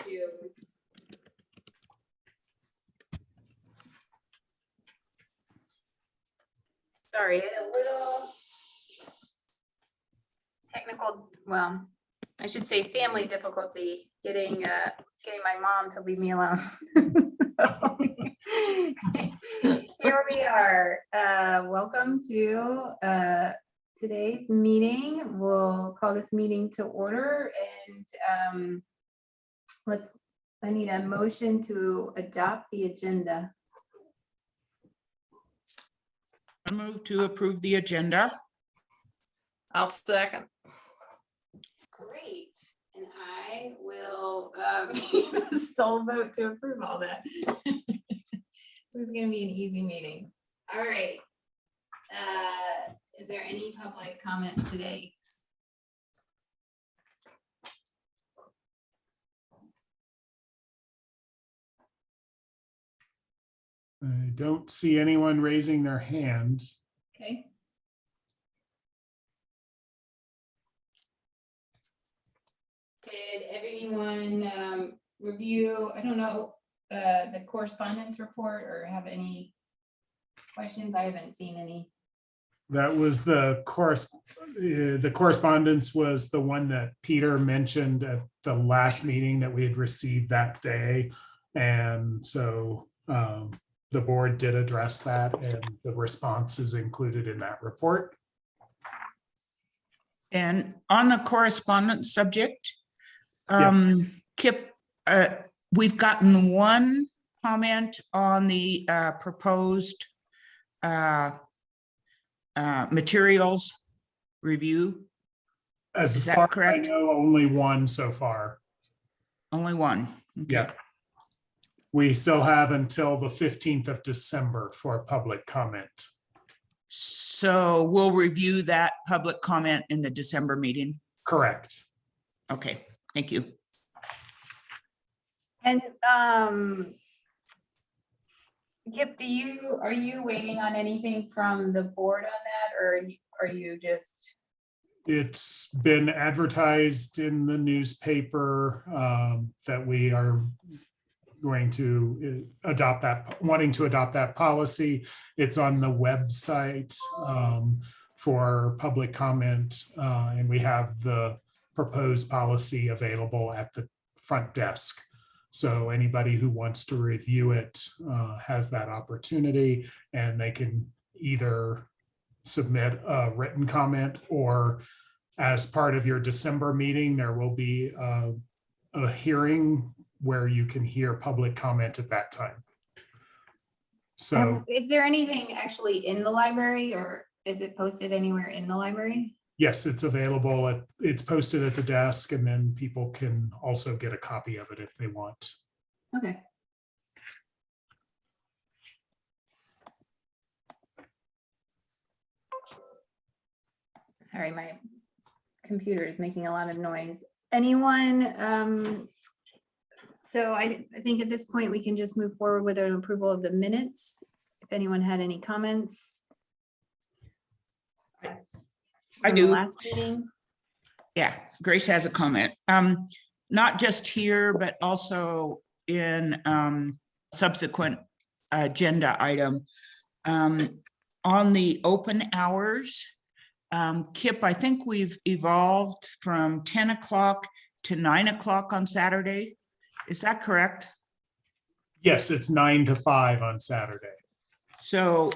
do. Sorry, I had a little technical, well, I should say family difficulty getting my mom to leave me alone. Here we are. Welcome to today's meeting. We'll call this meeting to order, and I need a motion to adopt the agenda. I move to approve the agenda. I'll second. Great, and I will sole vote to approve all that. This is gonna be an easy meeting. All right. Is there any public comment today? I don't see anyone raising their hand. Okay. Did everyone review, I don't know, the correspondence report or have any questions? I haven't seen any. That was the correspondence was the one that Peter mentioned at the last meeting that we had received that day. And so the board did address that, and the response is included in that report. And on the correspondence subject, Kip, we've gotten one comment on the proposed materials review. As Is that far as I correct? know, only one so far. Only one. Okay. Yeah. We still have until the 15th of December for public comment. So we'll review that public comment in the December meeting. Correct. Okay, thank you. And Kip, are you waiting on anything from the board on that, or are you just? It's been advertised in the newspaper that we are going to wanting to adopt that policy. It's on the website for public comment, and we have the proposed policy available at the front desk. So anybody who wants to review it has that opportunity, and they can either submit a written comment, or as part of your December meeting, there will be a hearing where you can hear public comment at that time. So Is there anything actually in the library, or is it posted anywhere in the library? yes, it's available. It's posted at the desk, and then people can also get a copy of it if they want. Okay. Sorry, my computer is making a lot of noise. Anyone? So I think at this point we can just move forward with an approval of the minutes. If anyone had any comments. I from the do. Last meeting. Yeah, Grace has a comment. Not just here, but also in subsequent agenda item. On the open hours, Kip, I think we've evolved from 10 o'clock to 9 o'clock on Saturday. Is that correct? Yes, it's 9 to 5 on Saturday. So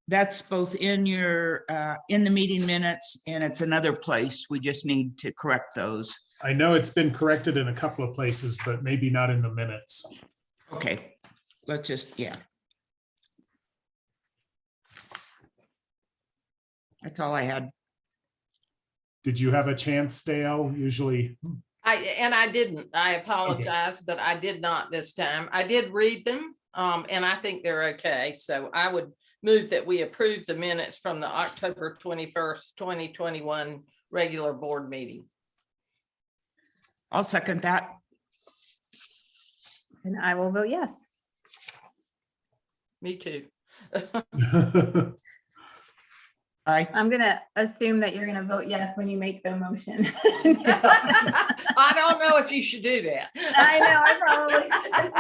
that's both in your in the meeting minutes, and it's another place. We just need to correct those. I know it's been corrected in a couple of places, but maybe not in the minutes. Okay, let's just, yeah. That's all I had. Did you have a chance, Dale? Usually, I didn't. I apologize, but I did not this time. I did read them, and I think they're okay. So I would move that we approve the minutes from the October 21st, 2021 regular board meeting. I'll second that. And I will vote yes. Me too. Aye. I'm gonna assume that you're gonna vote yes when you make the motion. I don't know if you should do that. I know, I probably should.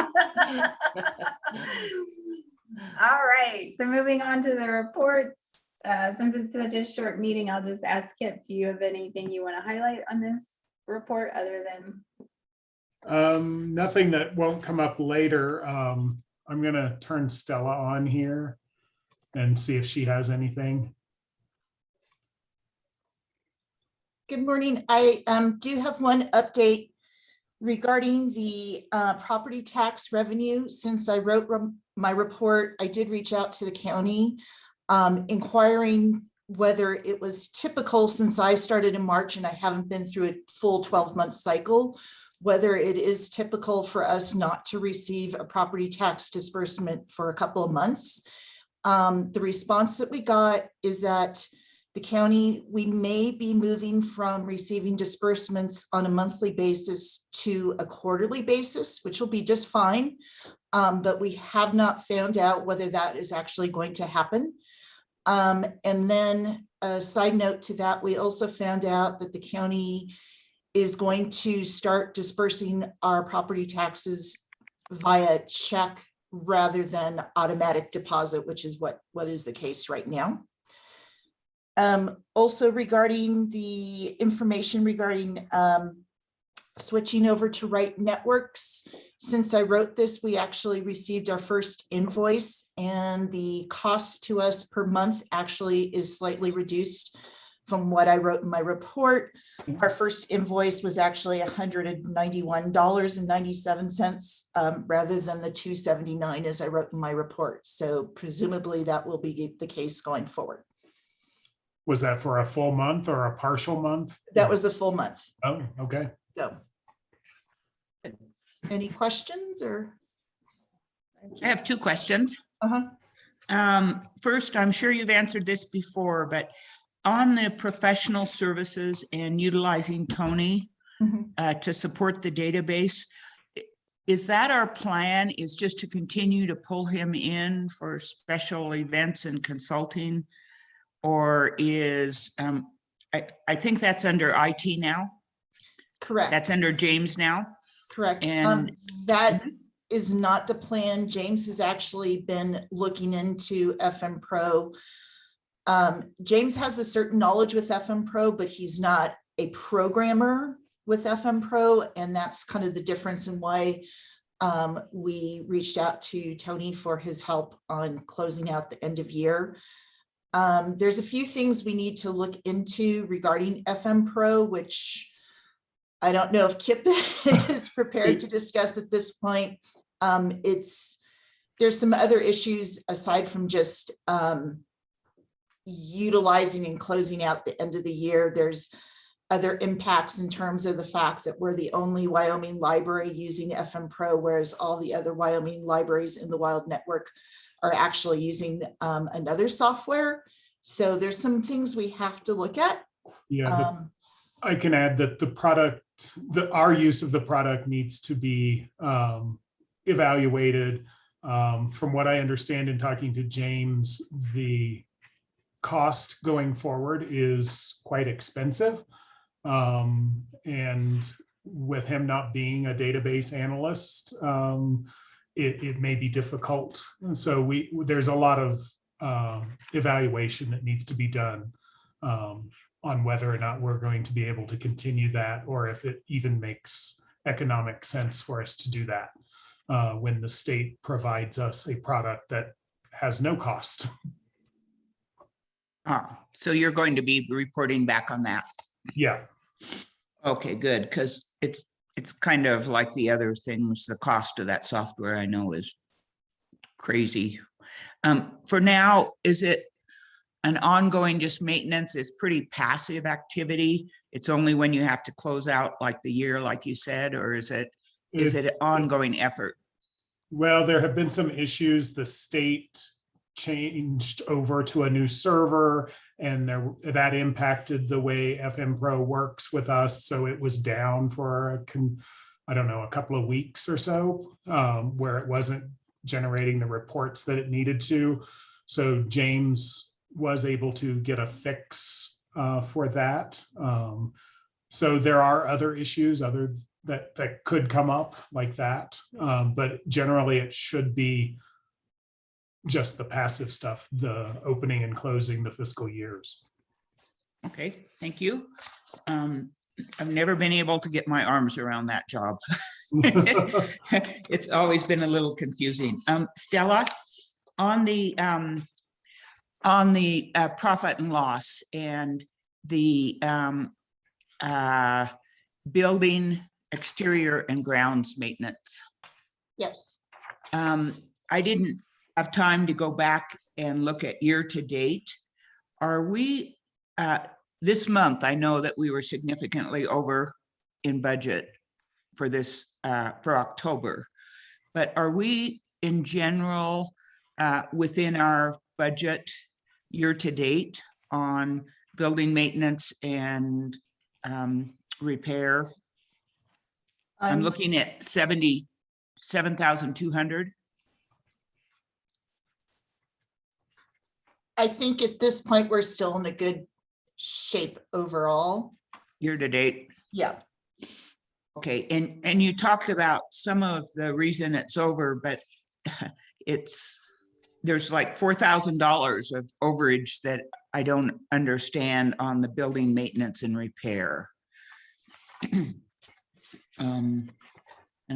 All right, so moving on to the reports. Since it's such a short meeting, I'll just ask Kip, do you have anything you want to highlight on this report other than? Nothing that won't come up later. I'm gonna turn Stella on here and see if she has anything. Good morning. I do have one update regarding the property tax revenue. Since I wrote my report, I did reach out to the county inquiring whether it was typical, since I started in March and I haven't been through a full 12-month cycle, whether it is typical for us not to receive a property tax disbursement for a couple of months. The response that we got is that the county, we may be moving from receiving disbursements on a monthly basis to a quarterly basis, which will be just fine. But we have not found out whether that is actually going to happen. And then a side note to that, we also found out that the county is going to start dispersing our property taxes via check rather than automatic deposit, which is what is the case right now. Also regarding the information regarding switching over to Right Networks, since I wrote this, we actually received our first invoice, and the cost to us per month actually is slightly reduced from what I wrote in my report. Our first invoice was actually $191.97 rather than the $279 as I wrote in my report. So presumably that will be the case going forward. Was that for a full month or a partial month? That was a full month. Oh, okay. So any questions or? I have two questions. First, I'm sure you've answered this before, but on the professional services and utilizing Tony to support the database, is that our plan, is just to continue to pull him in for special events and consulting? Or is, I think that's under IT now? Correct. That's under James now? Correct. And that is not the plan. James has actually been looking into FM Pro. James has a certain knowledge with FM Pro, but he's not a programmer with FM Pro. And that's kind of the difference in why we reached out to Tony for his help on closing out the end of year. There's a few things we need to look into regarding FM Pro, which I don't know if Kip is prepared to discuss at this point. There's some other issues aside from just utilizing and closing out the end of the year. There's other impacts in terms of the fact that we're the only Wyoming library using FM Pro, whereas all the other Wyoming libraries in the Wild Network are actually using another software. So there's some things we have to look at. Yeah, I can add that the product, our use of the product needs to be evaluated. From what I understand in talking to James, the cost going forward is quite expensive. And with him not being a database analyst, it may be difficult. And so there's a lot of evaluation that needs to be done on whether or not we're going to be able to continue that, or if it even makes economic sense for us to do that when the state provides us a product that has no cost. So you're going to be reporting back on that? Yeah. Okay, good, because it's kind of like the other things, the cost of that software I know is crazy. For now, is it an ongoing just maintenance? It's pretty passive activity. It's only when you have to close out like the year, like you said, or is it an ongoing effort? Well, there have been some issues. The state changed over to a new server, and that impacted the way FM Pro works with us. So it was down for I don't know, a couple of weeks or so, where it wasn't generating the reports that it needed to. So James was able to get a fix for that. So there are other issues that could come up like that. But generally it should be just the passive stuff, the opening and closing the fiscal years. Okay, thank you. I've never been able to get my arms around that job. It's always been a little confusing. Stella, on the profit and loss and the building exterior and grounds maintenance. Yes. I didn't have time to go back and look at year to date. Are we, this month, I know that we were significantly over in budget for this, for October, but are we in general within our budget year to date on building maintenance and repair? I'm looking at 77,200. I think at this point, we're still in a good shape overall. Year to date. Yeah. Okay, and you talked about some of the reason it's over, but there's like $4,000 of overage that I don't understand on the building maintenance and repair. And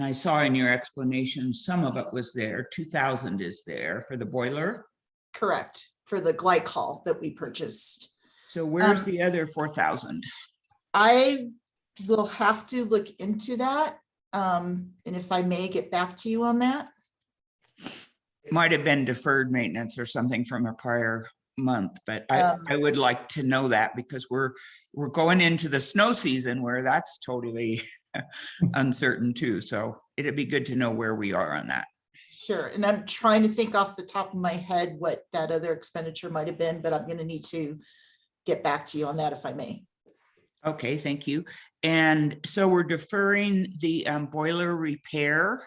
I saw in your explanation, some of it was there, 2,000 is there for the boiler. Correct, for the glycol that we purchased. So where's the other 4,000? I will have to look into that. And if I may get back to you on that. It might have been deferred maintenance or something from a prior month, but I would like to know that because we're going into the snow season where that's totally uncertain too. So it'd be good to know where we are on that. Sure. And I'm trying to think off the top of my head what that other expenditure might have been, but I'm going to need to get back to you on that if I may. Okay, thank you. And so we're deferring the boiler repair.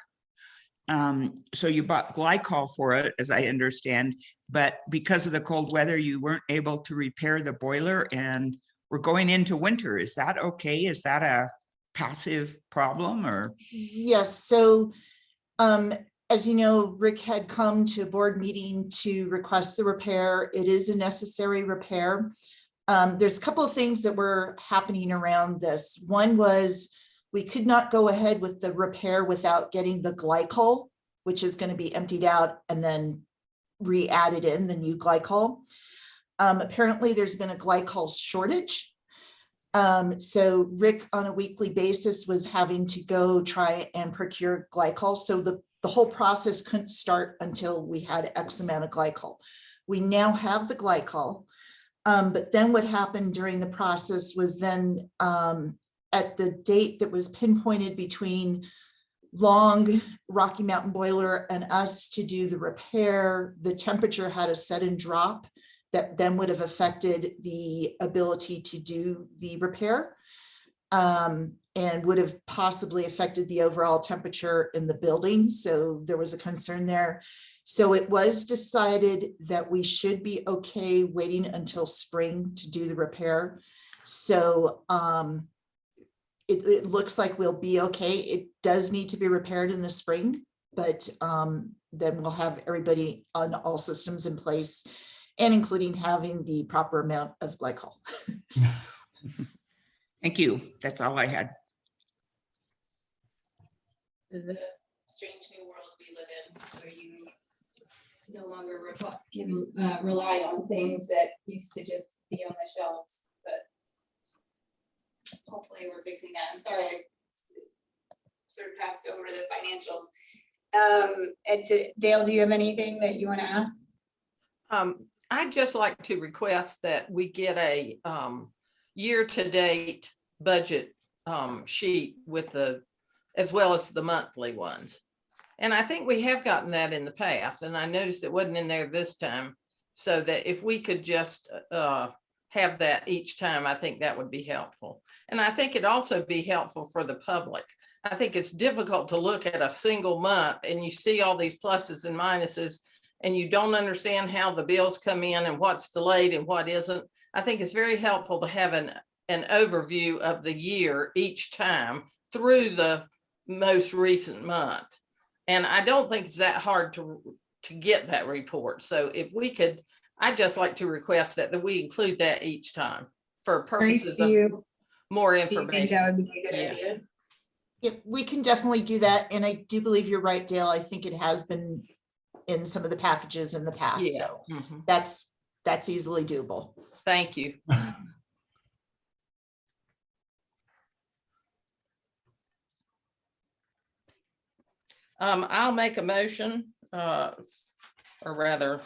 So you bought glycol for it, as I understand, but because of the cold weather, you weren't able to repair the boiler and we're going into winter. Is that okay? Is that a passive problem or? Yes. So as you know, Rick had come to a board meeting to request the repair. It is a necessary repair. There's a couple of things that were happening around this. One was we could not go ahead with the repair without getting the glycol, which is going to be emptied out and then re-added in the new glycol. Apparently there's been a glycol shortage. So Rick on a weekly basis was having to go try and procure glycol. So the whole process couldn't start until we had X amount of glycol. We now have the glycol. But then what happened during the process was then at the date that was pinpointed between Long, Rocky Mountain Boiler, and us to do the repair, the temperature had a sudden drop that then would have affected the ability to do the repair and would have possibly affected the overall temperature in the building. So there was a concern there. So it was decided that we should be okay waiting until spring to do the repair. So it looks like we'll be okay. It does need to be repaired in the spring, but then we'll have everybody on all systems in place and including having the proper amount of glycol. Thank you. That's all I had. This is a strange new world we live in where you no longer can rely on things that used to just be on the shelves, but hopefully we're fixing that. I'm sorry, I sort of passed over to the financials. And Dale, do you have anything that you want to ask? I'd just like to request that we get a year-to-date budget sheet with as well as the monthly ones. And I think we have gotten that in the past, and I noticed it wasn't in there this time. So that if we could just have that each time, I think that would be helpful. And I think it'd also be helpful for the public. I think it's difficult to look at a single month and you see all these pluses and minuses and you don't understand how the bills come in and what's delayed and what isn't, I think it's very helpful to have an overview of the year each time through the most recent month. And I don't think it's that hard to get that report. So if we could, I'd just like to request that we include that each time for purposes of more Do you think information. that would be a good Yeah. idea? Yeah, we can definitely do that. And I do believe you're right, Dale. I think it has been in some of the packages in the past. Yeah. So Mhm. that's easily doable. Thank you. I'll make a motion, or rather,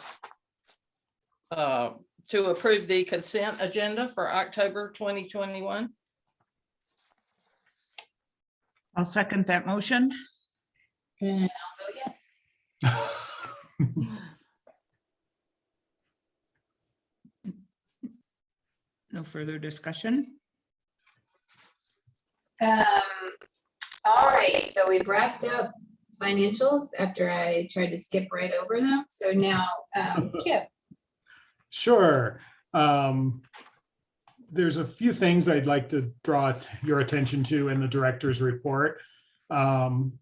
to approve the consent agenda for October 2021. I'll second that motion. And I'll vote yes. No further discussion. All right, so we've wrapped up financials after I tried to skip right over them. So now, Kip. Sure. There's a few things I'd like to draw your attention to in the director's report. One,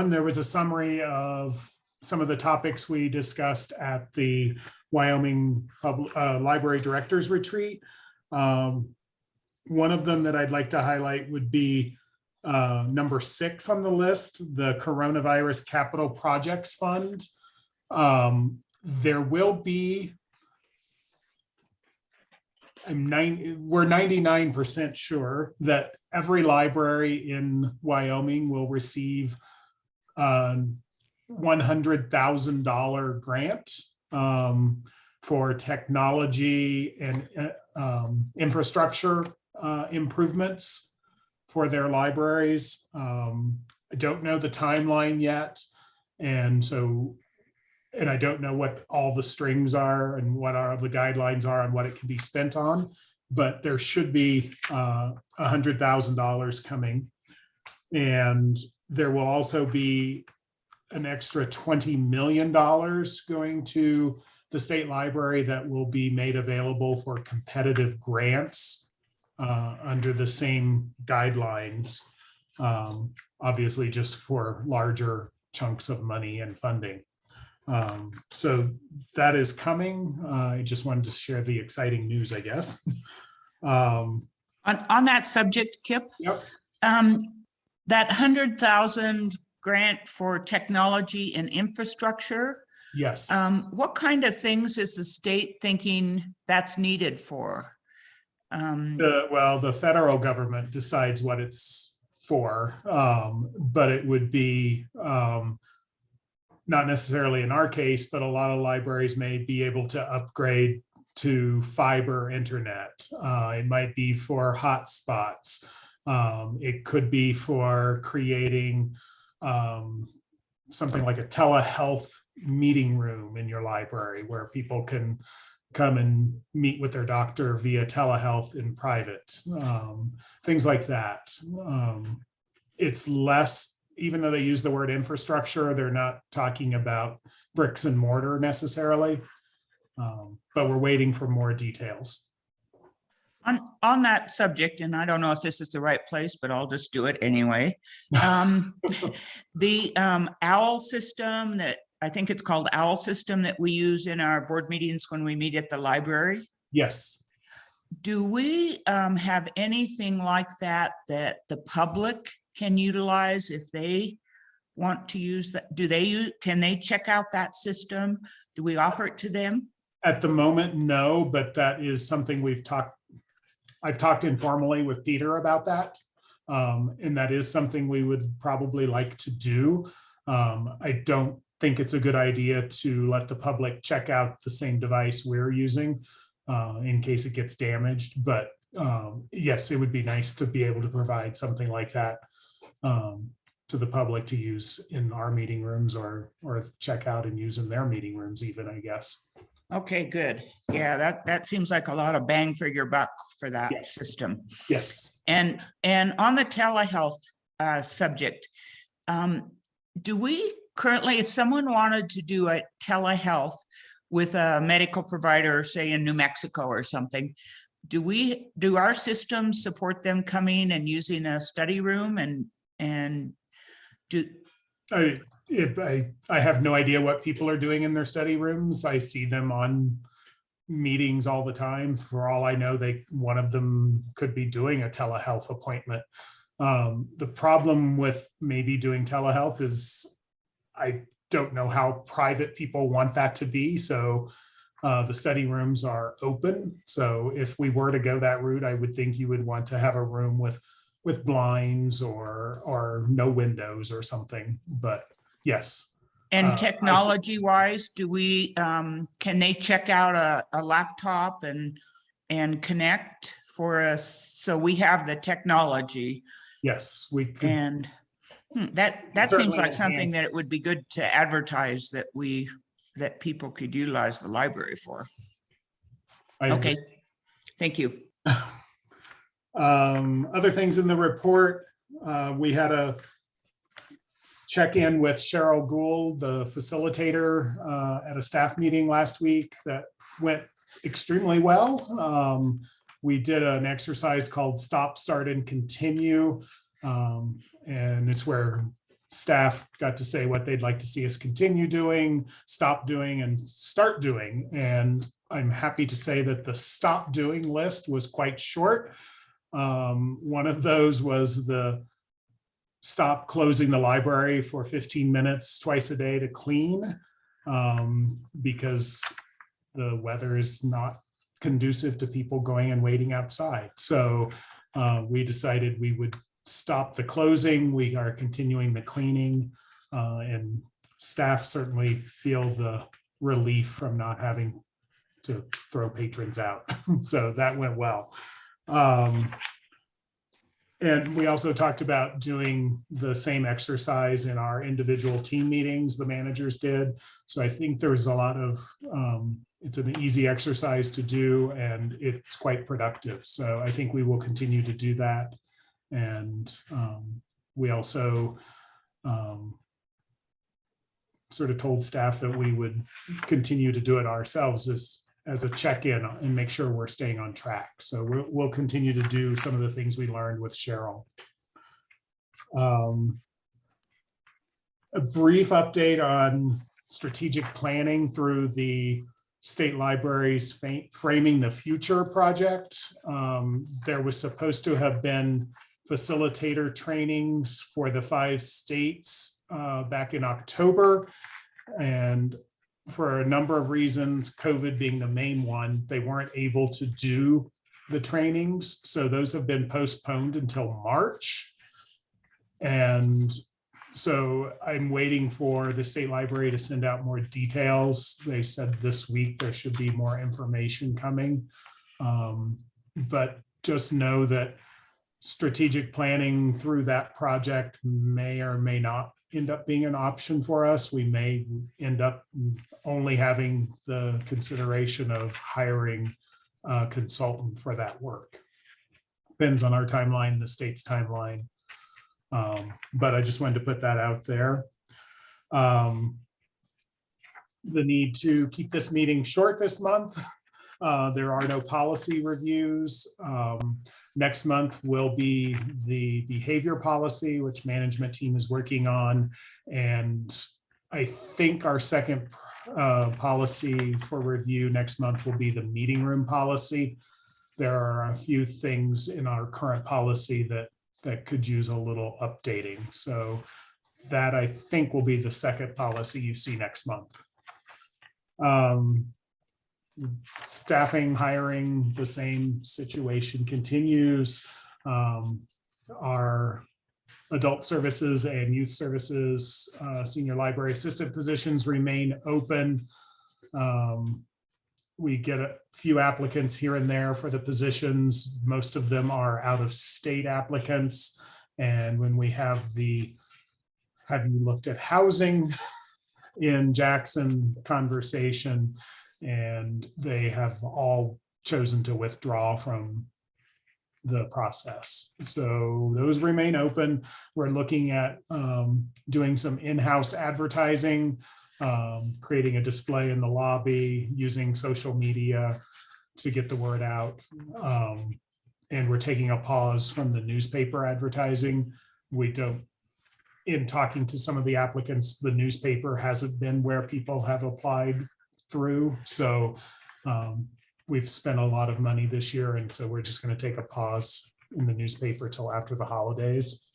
there was a summary of some of the topics we discussed at the Wyoming Library Directors Retreat. One of them that I'd like to highlight would be number 6 on the list, the Coronavirus Capital Projects Fund. There will be, we're 99% sure that every library in Wyoming will receive a $100,000 grant for technology and infrastructure improvements for their libraries. I don't know the timeline yet. And I don't know what all the strings are and what are the guidelines are on what it can be spent on, but there should be $100,000 coming. And there will also be an extra $20 million going to the state library that will be made available for competitive grants under the same guidelines, obviously just for larger chunks of money and funding. So that is coming. I just wanted to share the exciting news, I guess. On that subject, Kip, Yep. that 100,000 grant for technology and infrastructure, Yes. what kind of things is the state thinking that's needed for? Well, the federal government decides what it's for, but it would be not necessarily in our case, but a lot of libraries may be able to upgrade to fiber internet. It might be for hotspots. It could be for creating something like a telehealth meeting room in your library where people can come and meet with their doctor via telehealth in private, things like that. It's less, even though they use the word infrastructure, they're not talking about bricks and mortar necessarily, but we're waiting for more details. On that subject, and I don't know if this is the right place, but I'll just do it anyway. The OWL system that, I think it's called OWL system that we use in our board meetings when we meet at the library. Yes. Do we have anything like that that the public can utilize if they want to use that? Can they check out that system? Do we offer it to them? At the moment, no, but that is something I've talked informally with Peter about that. And that is something we would probably like to do. I don't think it's a good idea to let the public check out the same device we're using in case it gets damaged. But yes, it would be nice to be able to provide something like that to the public to use in our meeting rooms or check out and use in their meeting rooms even, I guess. Okay, good. Yeah, that seems like a lot of bang for your buck for that Yes. system. Yes. And on the telehealth subject, do we currently, if someone wanted to do a telehealth with a medical provider, say in New Mexico or something, do our systems support them coming and using a study room and do, I have no idea what people are doing in their study rooms. I see them on meetings all the time. For all I know, one of them could be doing a telehealth appointment. The problem with maybe doing telehealth is I don't know how private people want that to be. So the study rooms are open. So if we were to go that route, I would think you would want to have a room with blinds or no windows or something. But yes. and technology wise, do we, can they check out a laptop and connect for us? So we have the technology. Yes, we could. And that seems certainly like something enhance that it. it would be good to advertise that people could utilize the library for. I agree. Okay, thank you. Other things in the report, we had a check-in with Cheryl Gould, the facilitator, at a staff meeting last week that went extremely well. We did an exercise called Stop, Start, and Continue. And it's where staff got to say what they'd like to see us continue doing, stop doing, and start doing. And I'm happy to say that the stop doing list was quite short. One of those was the stop closing the library for 15 minutes twice a day to clean, because the weather is not conducive to people going and waiting outside. So we decided we would stop the closing. We are continuing the cleaning, and staff certainly feel the relief from not having to throw patrons out. So that went well. And we also talked about doing the same exercise in our individual team meetings the managers did. So I think there's a lot of, it's an easy exercise to do and it's quite productive. So I think we will continue to do that. And we also sort of told staff that we would continue to do it ourselves as a check-in and make sure we're staying on track. So we'll continue to do some of the things we learned with Cheryl. A brief update on strategic planning through the State Library's Framing the Future project. There was supposed to have been facilitator trainings for the 5 states back in October. And for a number of reasons, COVID being the main one, they weren't able to do the trainings. So those have been postponed until March. And so I'm waiting for the state library to send out more details. They said this week there should be more information coming. But just know that strategic planning through that project may or may not end up being an option for us. We may end up only having the consideration of hiring a consultant for that work. Depends on our timeline, the state's timeline. But I just wanted to put that out there. The need to keep this meeting short this month. There are no policy reviews. Next month will be the behavior policy, which management team is working on. And I think our second policy for review next month will be the meeting room policy. There are a few things in our current policy that could use a little updating. So that I think will be the second policy you see next month. Staffing, hiring, the same situation continues. Our adult services and youth services, senior library assistant positions remain open. We get a few applicants here and there for the positions. Most of them are out of state applicants. And when we have you looked at housing in Jackson conversation, and they have all chosen to withdraw from the process. So those remain open. We're looking at doing some in-house advertising, creating a display in the lobby, using social media to get the word out. And we're taking a pause from the newspaper advertising. We don't, in talking to some of the applicants, the newspaper hasn't been where people have applied through. So we've spent a lot of money this year, and so we're just going to take a pause in the newspaper till after the holidays.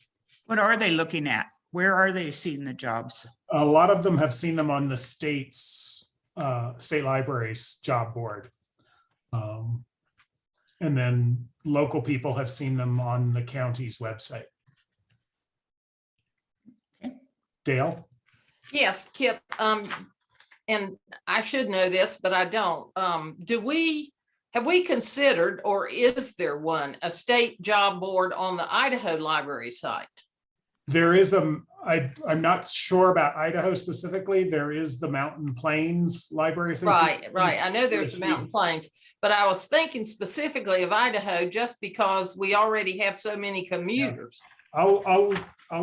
What are they looking at? Where are they seeing the jobs? A lot of them have seen them on the state libraries job board. And then local people have seen them on the county's website. Okay. Dale? Yes, Kip, and I should know this, but I don't. Have we considered, or is there one, a state job board on the Idaho Library site? There is I'm not sure about Idaho specifically. There is the Mountain Plains Library Association. Right. I know there's the Mountain Plains, but I was thinking specifically of Idaho just because we already have so many commuters. I'll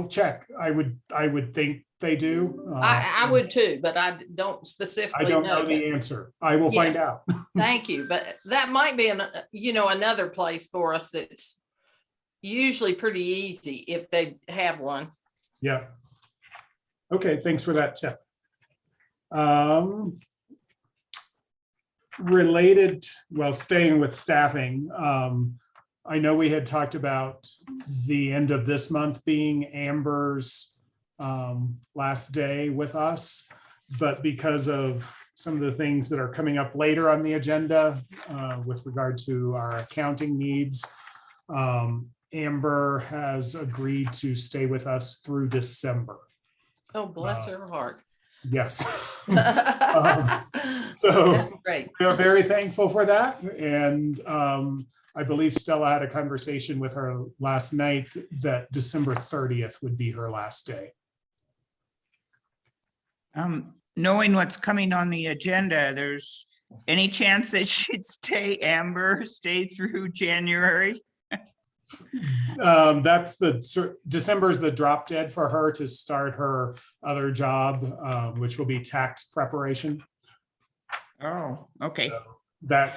check. I would think they do. I would too, but I don't I specifically don't know. know the answer. I will find out. Thank you, but that might be another place for us that's usually pretty easy if they have one. Yeah. Okay, thanks for that tip. Related, well, staying with staffing, I know we had talked about the end of this month being Amber's last day with us, but because of some of the things that are coming up later on the agenda with regard to our accounting needs, Amber has agreed to stay with us through December. Oh, bless her heart. Yes. So That's great. we are very thankful for that. And I believe Stella had a conversation with her last night that December 30th would be her last day. Knowing what's coming on the agenda, there's any chance that she'd stay, Amber, stay through January? That's December is the drop dead for her to start her other job, which will be tax preparation. Oh, okay. So that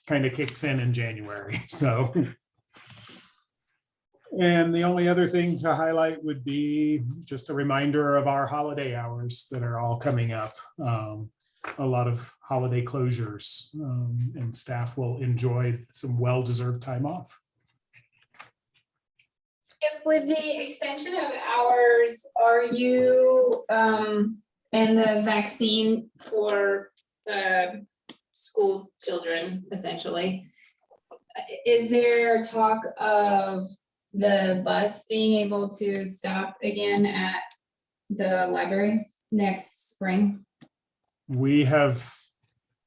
kind of kicks in January. So, and the only other thing to highlight would be just a reminder of our holiday hours that are all coming up. A lot of holiday closures, and staff will enjoy some well-deserved time off. If with the extension of hours, are you and the vaccine for school children, essentially, is there talk of the bus being able to stop again at the library next spring? We have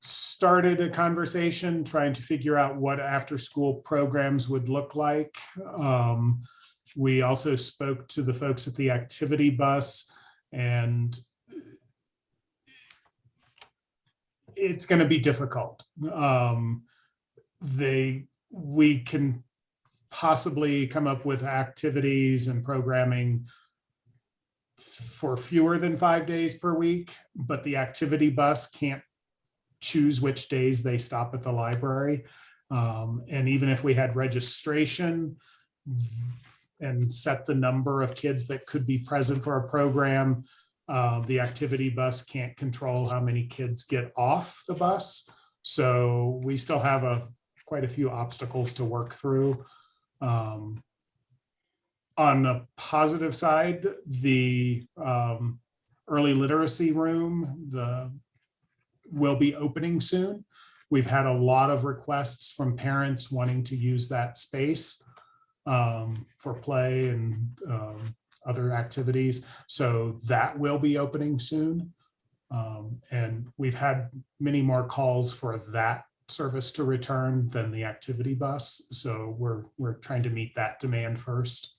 started a conversation trying to figure out what after-school programs would look like. We also spoke to the folks at the activity bus, and it's going to be difficult. We can possibly come up with activities and programming for fewer than 5 days per week, but the activity bus can't choose which days they stop at the library. And even if we had registration and set the number of kids that could be present for a program, the activity bus can't control how many kids get off the bus. So we still have quite a few obstacles to work through. On the positive side, the early literacy room will be opening soon. We've had a lot of requests from parents wanting to use that space for play and other activities. So that will be opening soon. And we've had many more calls for that service to return than the activity bus. So we're trying to meet that demand first.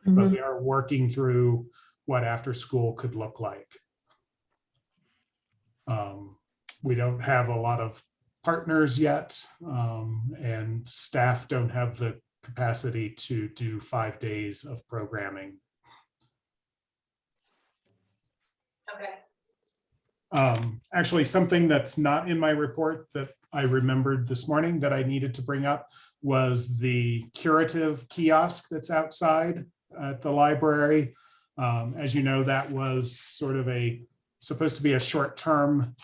But we are working through what after school could look like. We don't have a lot of partners yet, and staff don't have the capacity to do 5 days of programming. Okay. Actually, something that's not in my report that I remembered this morning that I needed to bring up was the curative kiosk that's outside at the library. As you know, that was sort of supposed to be a short-term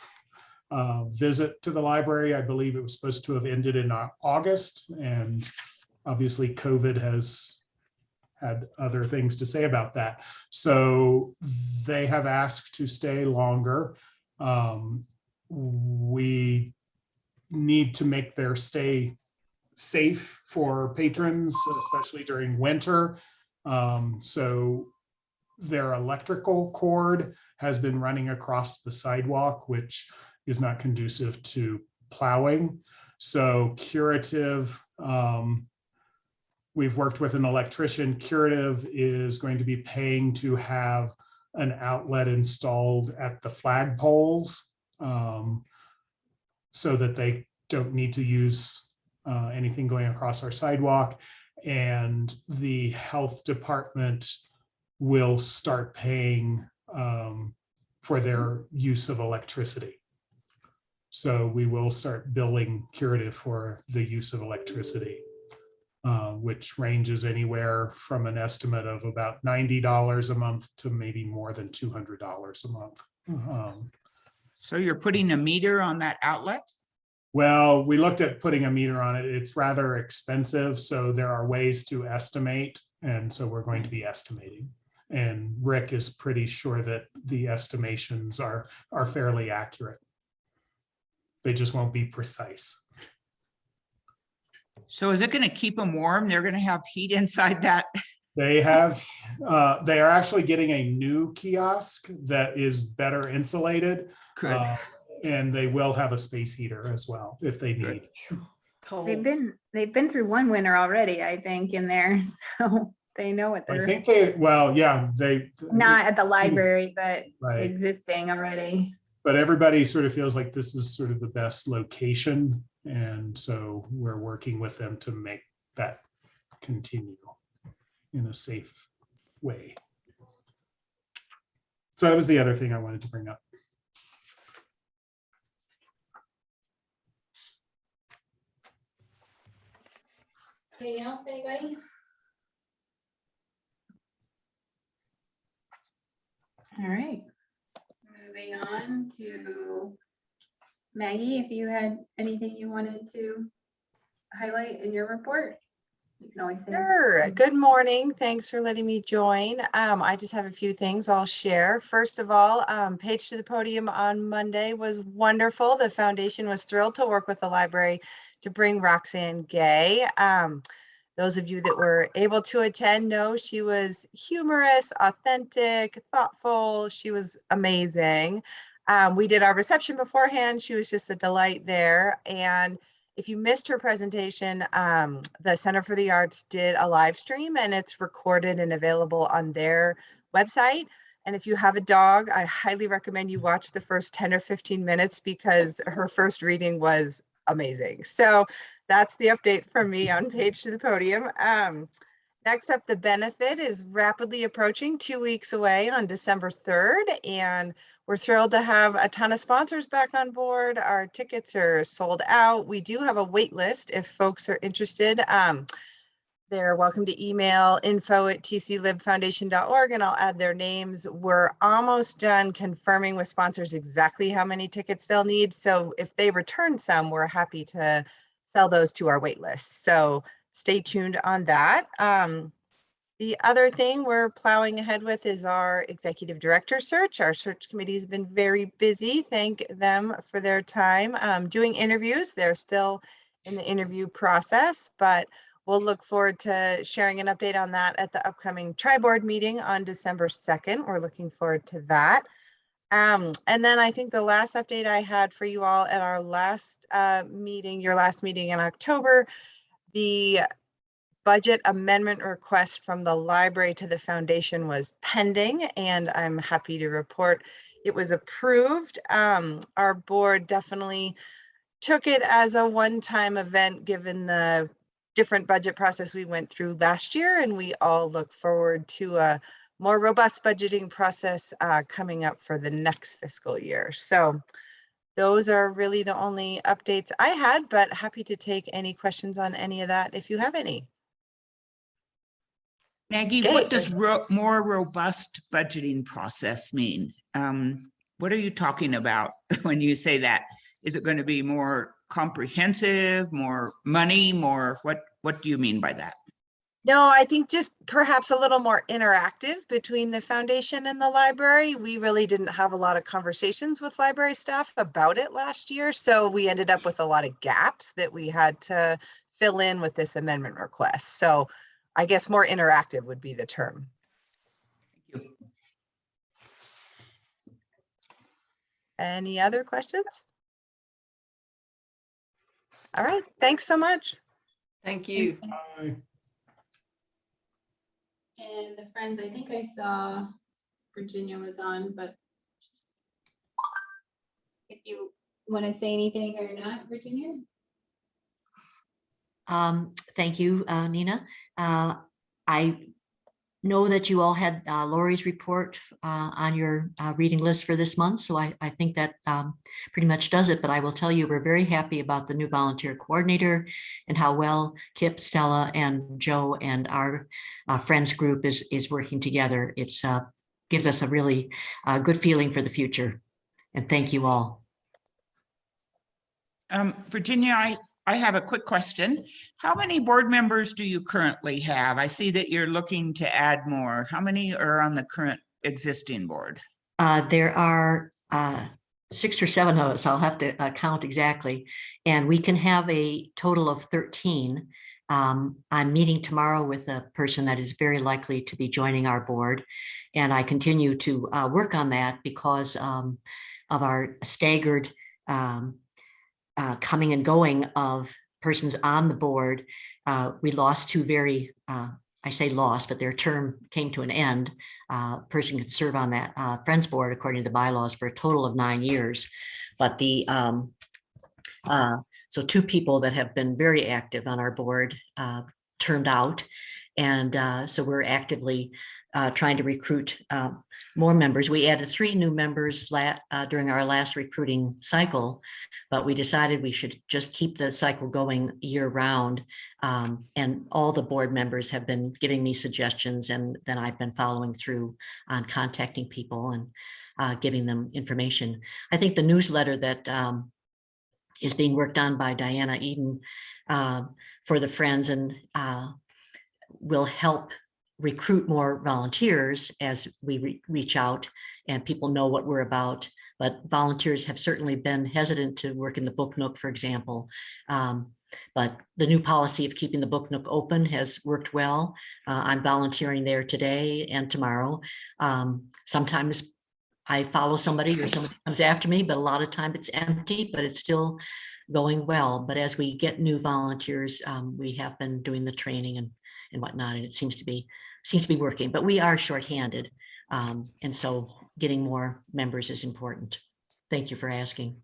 visit to the library. I believe it was supposed to have ended in August, and obviously COVID has had other things to say about that. So they have asked to stay longer. We need to make their stay safe for patrons, especially during winter. So their electrical cord has been running across the sidewalk, which is not conducive to plowing. So Curative, we've worked with an electrician. Curative is going to be paying to have an outlet installed at the flagpoles, so that they don't need to use anything going across our sidewalk. And the health department will start paying for their use of electricity. So we will start billing Curative for the use of electricity, which ranges anywhere from an estimate of about $90 a month to maybe more than $200 a month. So you're putting a meter on that outlet? Well, we looked at putting a meter on it. It's rather expensive, so there are ways to estimate, and so we're going to be estimating. And Rick is pretty sure that the estimations are fairly accurate. They just won't be precise. So is it going to keep them warm? They're going to have heat inside that? They are actually getting a new kiosk that is better insulated. Good. And they will have a space heater as well if they Good. need. They've been through one winter already, I think, in there, so they know what I they're, think they not at the library, but right. existing already. But everybody sort of feels like this is sort of the best location. And so we're working with them to make that continue in a safe way. So that was the other thing I wanted to bring up. Anything else, anybody? All right. Moving on to Maggie, if you had anything you wanted to highlight in your report, you can always say. Sure. Good morning. Thanks for letting me join. I just have a few things I'll share. First of all, Page to the Podium on Monday was wonderful. The foundation was thrilled to work with the library to bring Roxanne Gay. Those of you that were able to attend know she was humorous, authentic, thoughtful. She was amazing. We did our reception beforehand. She was just a delight there. And if you missed her presentation, the Center for the Arts did a live stream and it's recorded and available on their website. And if you have a dog, I highly recommend you watch the first 10 or 15 minutes because her first reading was amazing. So that's the update from me on Page to the Podium. Next up, the benefit is rapidly approaching, 2 weeks away on December 3rd. And we're thrilled to have a ton of sponsors back on board. Our tickets are sold out. We do have a wait list if folks are interested. They're welcome to email info@tclibfoundation.org and I'll add their names. We're almost done confirming with sponsors exactly how many tickets they'll need. So if they return some, we're happy to sell those to our wait list. So stay tuned on that. The other thing we're plowing ahead with is our executive director search. Our search committee has been very busy. Thank them for their time doing interviews. They're still in the interview process, but we'll look forward to sharing an update on that at the upcoming tri-board meeting on December 2nd. We're looking forward to that. And then I think the last update I had for you all at our last meeting, your last meeting in October, the budget amendment request from the library to the foundation was pending, and I'm happy to report it was approved. Our board definitely took it as a one-time event given the different budget process we went through last year, and we all look forward to a more robust budgeting process coming up for the next fiscal year. So those are really the only updates I had, but happy to take any questions on any of that if you have any. Maggie, Okay. what does more robust budgeting process mean? What are you talking about when you say that? Is it going to be more comprehensive, more money, more what do you mean by that? No, I think just perhaps a little more interactive between the foundation and the library. We really didn't have a lot of conversations with library staff about it last year, so we ended up with a lot of gaps that we had to fill in with this amendment request. So I guess more interactive would be the term. Thank you. Any other questions? All right, thanks so much. Thank you. And the Friends, I think I saw Virginia was on, but if you want to say anything or not, Virginia? Thank you, Nina. I know that you all had Lori's report on your reading list for this month, so I think that pretty much does it, but I will tell you we're very happy about the new volunteer coordinator and how well Kip, Stella, and Joe and our Friends group is working together. It's gives us a really good feeling for the future, and thank you all. Virginia, I have a quick question. How many board members do you currently have? I see that you're looking to add more. How many are on the current existing board? There are 6 or 7 of us. I'll have to count exactly. And we can have a total of 13. I'm meeting tomorrow with a person that is very likely to be joining our board. And I continue to work on that because of our staggered coming and going of persons on the board. We lost 2 very, I say lost, but their term came to an end. Person could serve on that Friends board according to the bylaws for a total of 9 years. But the so 2 people that have been very active on our board turned out, and so we're actively trying to recruit more members. We added 3 new members during our last recruiting cycle, but we decided we should just keep the cycle going year round. And all the board members have been giving me suggestions, and then I've been following through on contacting people and giving them information. I think the newsletter that is being worked on by Diana Eden for the Friends and will help recruit more volunteers as we reach out and people know what we're about. But volunteers have certainly been hesitant to work in the Book Nook, for example. But the new policy of keeping the Book Nook open has worked well. I'm volunteering there today and tomorrow. Sometimes I follow somebody or somebody comes after me, but a lot of time it's empty, but it's still going well. But as we get new volunteers, we have been doing the training and whatnot, and it seems to be working, but we are shorthanded. And so getting more members is important. Thank you for asking.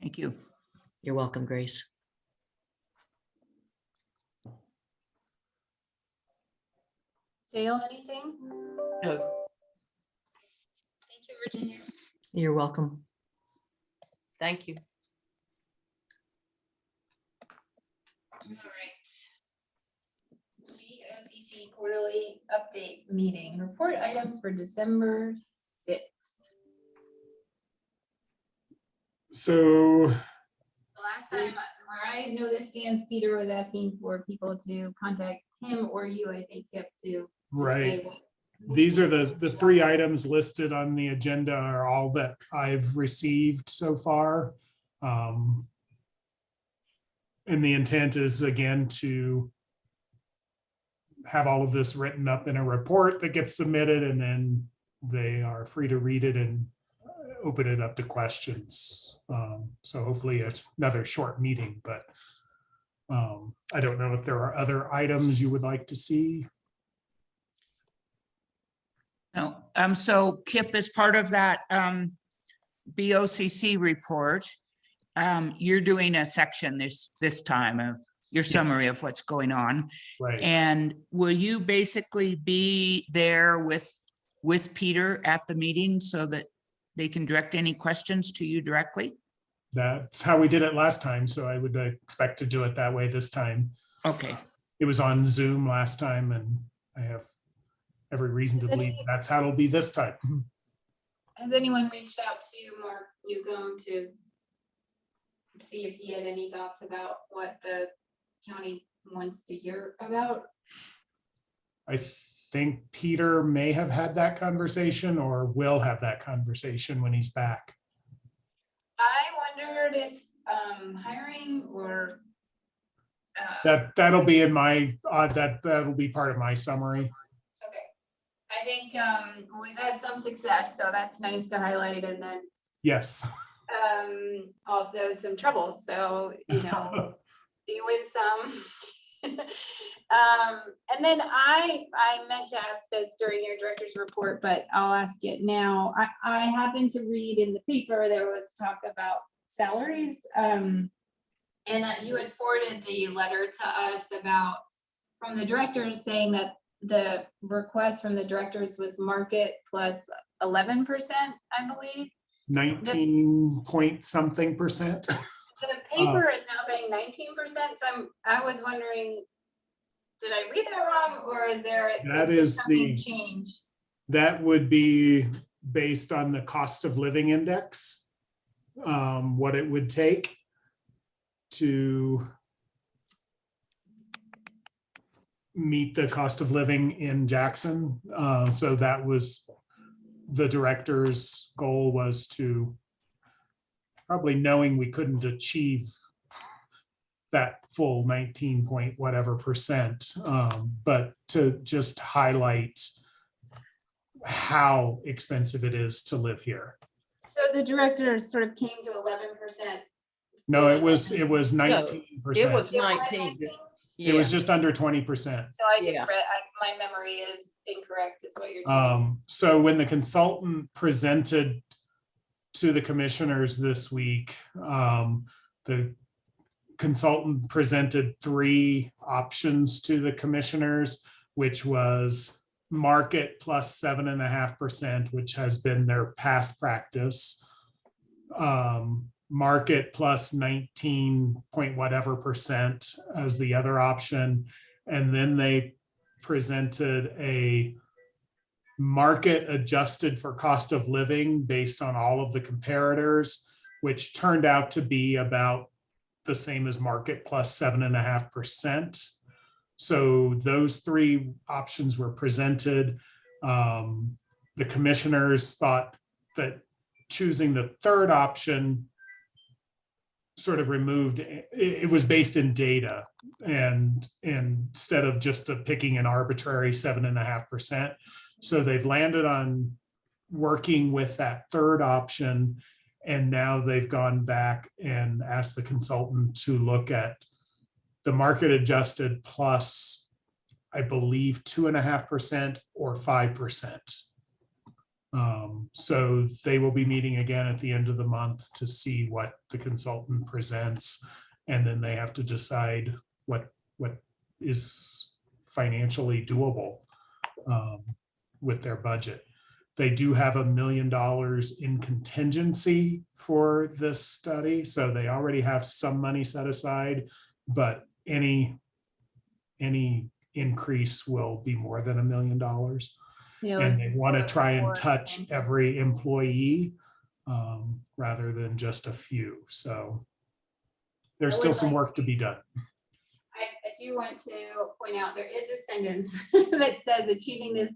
Thank you. You're welcome, Grace. Dale, anything? No. Thank you, Virginia. You're welcome. Thank you. All right. BOCC quarterly update meeting, report items for December 6th. So Last time, where I know this stands, Peter was asking for people to contact him or you, I think, Kip, to Right. say what- these are the 3 items listed on the agenda are all that I've received so far. And the intent is again to have all of this written up in a report that gets submitted, and then they are free to read it and open it up to questions. So hopefully another short meeting, but I don't know if there are other items you would like to see. No, so Kip, as part of that BOCC report, you're doing a section this time of your summary of what's going on. Right. And will you basically be there with Peter at the meeting so that they can direct any questions to you directly? That's how we did it last time, so I would expect to do it that way this time. Okay, It was on Zoom last time, and I have every reason to believe that's how it'll be this time. Has anyone reached out to Mark Newcomb to see if he had any thoughts about what the county wants to hear about? I think Peter may have had that conversation or will have that conversation when he's back. I wondered if hiring or That'll be in my, that'll be part of my summary. okay. I think we've had some success, so that's nice to highlight, and then Yes. also some trouble. So, you know, you win some. And then I meant to ask this during your director's report, but I'll ask it now. I happened to read in the paper, there was talk about salaries. And you had forwarded the letter to us about, from the directors, saying that the request from the directors was market plus 11%, I believe. 19 point something percent. The paper is now saying 19%, so I was wondering, did I read that wrong, or is there? That is something the- change? That would be based on the cost of living index, what it would take to meet the cost of living in Jackson. So that was the director's goal, was to, probably knowing we couldn't achieve that full 19 point whatever percent, but to just highlight how expensive it is to live here. So the directors sort of came to 11%. No, it was 19%. It was It was 19. 19? It was Yeah. just under 20%. So I just Yeah. read, my memory is incorrect, is what you're telling me. So when the consultant presented to the commissioners this week, the consultant presented 3 options to the commissioners, which was market plus 7.5%, which has been their past practice. Market plus 19 point whatever percent as the other option. And then they presented a market adjusted for cost of living based on all of the comparators, which turned out to be about the same as market plus 7.5%. So those 3 options were presented. The commissioners thought that choosing the third option sort of removed, it was based in data, and instead of just picking an arbitrary 7.5%. So they've landed on working with that third option. And now they've gone back and asked the consultant to look at the market adjusted plus, I believe, 2.5% or 5%. So they will be meeting again at the end of the month to see what the consultant presents. And then they have to decide what is financially doable with their budget. They do have $1 million in contingency for this study, so they already have some money set aside, but any increase will be more than $1 million. And they want to try and touch every employee rather than just a few. So there's still some work to be done. I do want to point out, there is a sentence that says achieving this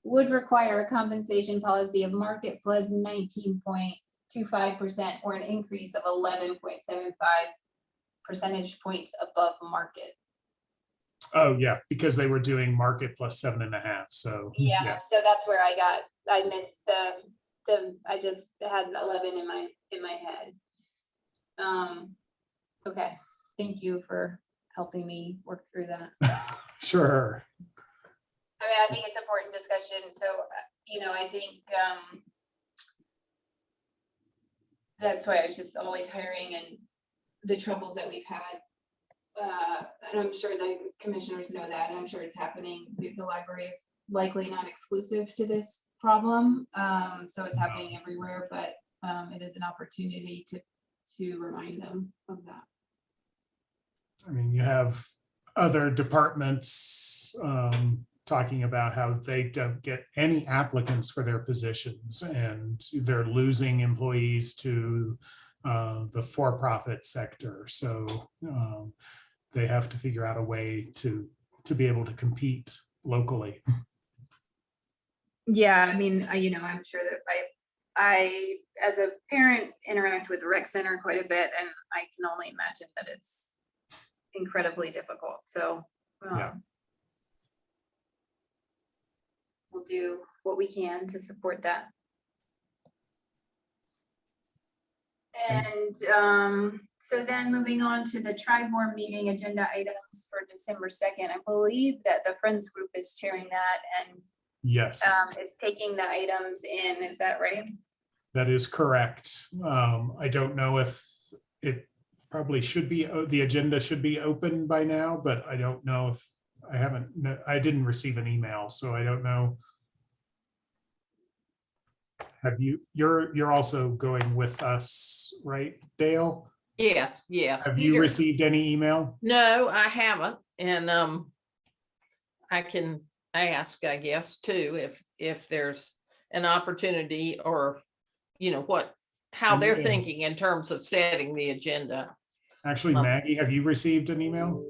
would require a compensation policy of market plus 19.25% or an increase of 11.75 percentage points above market. Oh, yeah, because they were doing market plus 7.5. So Yeah, so that's where I missed I just had 11 in my head. Okay, thank you for helping me work through that. Sure. I mean, I think it's important discussion. So, you know, I think that's why I was just always hiring and the troubles that we've had and I'm sure the commissioners know that, and I'm sure it's happening. The library is likely not exclusive to this problem. So it's happening everywhere, but it is an opportunity to remind them of that. I mean, you have other departments talking about how they don't get any applicants for their positions, and they're losing employees to the for-profit sector. So they have to figure out a way to be able to compete locally. Yeah, I mean, I'm sure that I, as a parent, interact with the rec center quite a bit, and I can only imagine that it's incredibly difficult. So Yeah. we'll do what we can to support that. And so then moving on to the tri-board meeting agenda items for December 2nd, I believe that the Friends Group is chairing that and Yes, is taking the items in. Is that right? that is correct. I don't know if it probably should be, the agenda should be open by now, but I don't know if I didn't receive an email, so I don't know. Have you're also going with us, right, Dale? Yes, yes. Have you Peter- received any email? No, I haven't. And I can ask, I guess, too, if there's an opportunity or, how they're Yeah. thinking in terms of setting the agenda. Actually, Maggie, have you received an email?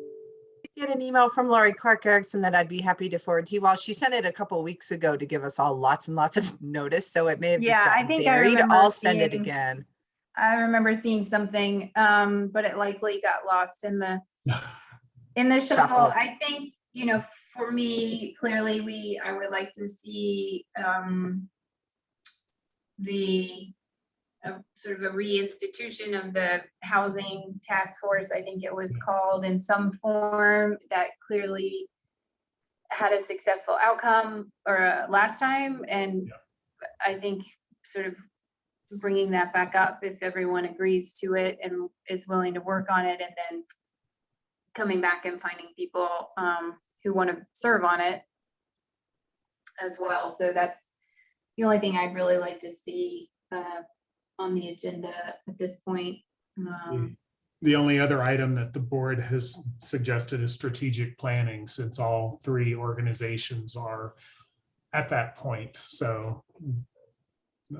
Get an email from Lori Clark Erickson that I'd be happy to forward to you. Well, she sent it a couple of weeks ago to give us all lots and lots of notice, so it may have just Yeah, I gotten think I buried. remember I'll send it seeing- again. I remember seeing something, but it likely got lost in the shuffle. Shuffle. I think, for me, clearly I would like to see the sort of a reinstitution of the housing task force, I think it was called, in some form that clearly had a successful outcome or last time. And I think sort of bringing that back up if everyone agrees to it and is willing to work on it, and then coming back and finding people who want to serve on it as well. So that's the only thing I'd really like to see on the agenda at this point. The only other item that the board has suggested is strategic planning, since all three organizations are at that point. So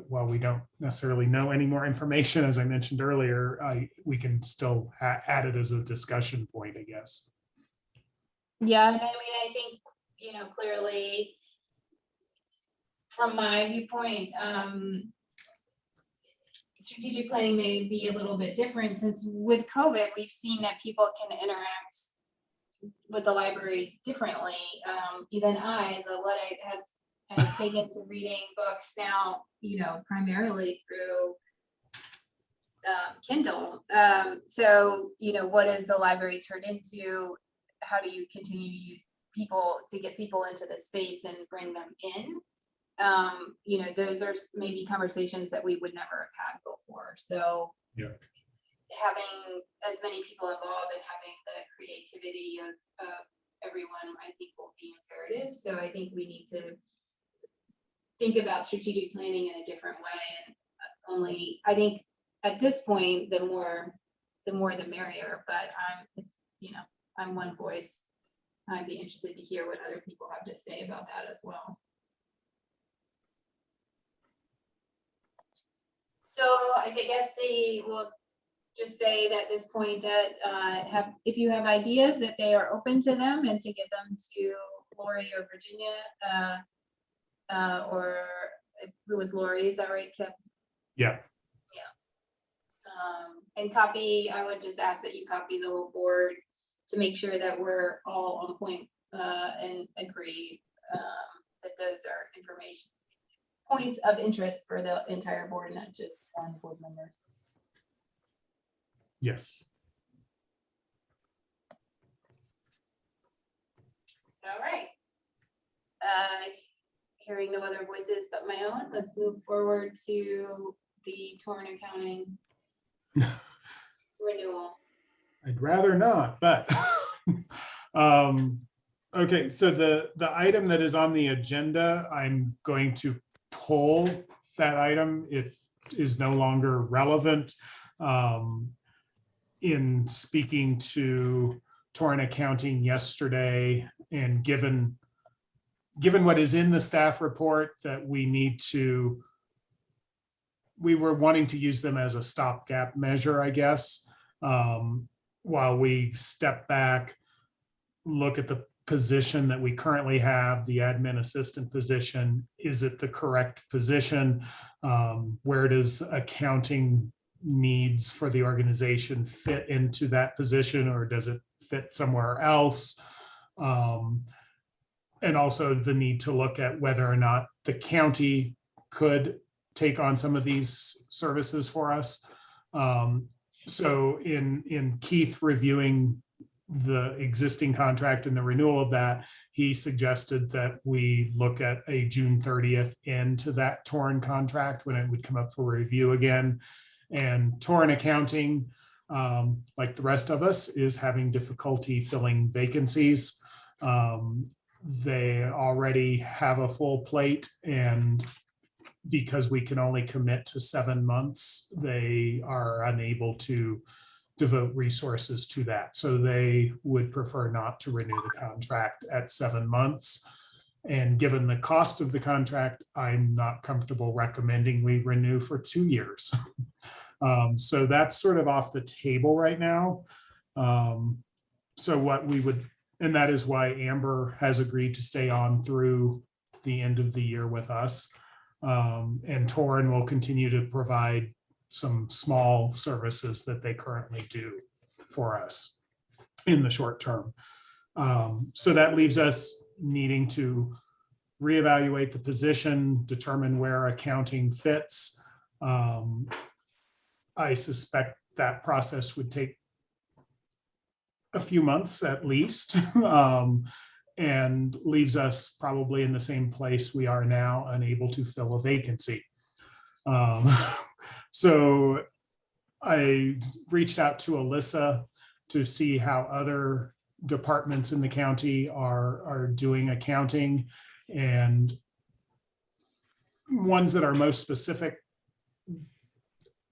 while we don't necessarily know any more information, as I mentioned earlier, we can still add it as a discussion point, I guess. Yeah, and I mean, I think, clearly from my viewpoint, strategic planning may be a little bit different, since with COVID, we've seen that people can interact with the library differently. Even the Luddite has taken to reading books now, primarily through Kindle. So, what does the library turn into? How do you continue to use people to get people into the space and bring them in? Those are maybe conversations that we would never have had before. So having as many people involved and having the creativity of everyone, I think, will be imperative. So I think we need to think about strategic planning in a different way. And I think at this point, the more the merrier, but I'm one voice. I'd be interested to hear what other people have to say about that as well. So I guess we'll just say that at this point that if you have ideas, that they are open to them, and to get them to Lori or Virginia, or who was Lori, is that right, Kip? Yeah. And I would just ask that you copy the whole board to make sure that we're all on point and agree that those are points of interest for the entire board, not just one board member. Yes. All right. Hearing no other voices but my own, let's move forward to the Torrent accounting renewal. I'd rather not, but okay, so the item that is on the agenda, I'm going to pull that item. It is no longer relevant. In speaking to Torrent Accounting yesterday, and given what is in the staff report, that we were wanting to use them as a stopgap measure, I guess, while we step back, look at the position that we currently have, the admin assistant position. Is it the correct position? Where does accounting needs for the organization fit into that position, or does it fit somewhere else? And also the need to look at whether or not the county could take on some of these services for us. So in Keith reviewing the existing contract and the renewal of that, he suggested that we look at a June 30th end to that Torrent contract when it would come up for review again. And Torrent Accounting, like the rest of us, is having difficulty filling vacancies. They already have a full plate, and because we can only commit to 7 months, they are unable to devote resources to that. So they would prefer not to renew the contract at 7 months. And given the cost of the contract, I'm not comfortable recommending we renew for 2 years. So that's sort of off the table right now. So what we would, and that is why Amber has agreed to stay on through the end of the year with us. And Torrent will continue to provide some small services that they currently do for us in the short term. So that leaves us needing to reevaluate the position, determine where accounting fits. I suspect that process would take a few months at least, and leaves us probably in the same place we are now, unable to fill a vacancy. So I reached out to Alyssa to see how other departments in the county are doing accounting, and ones that are most specific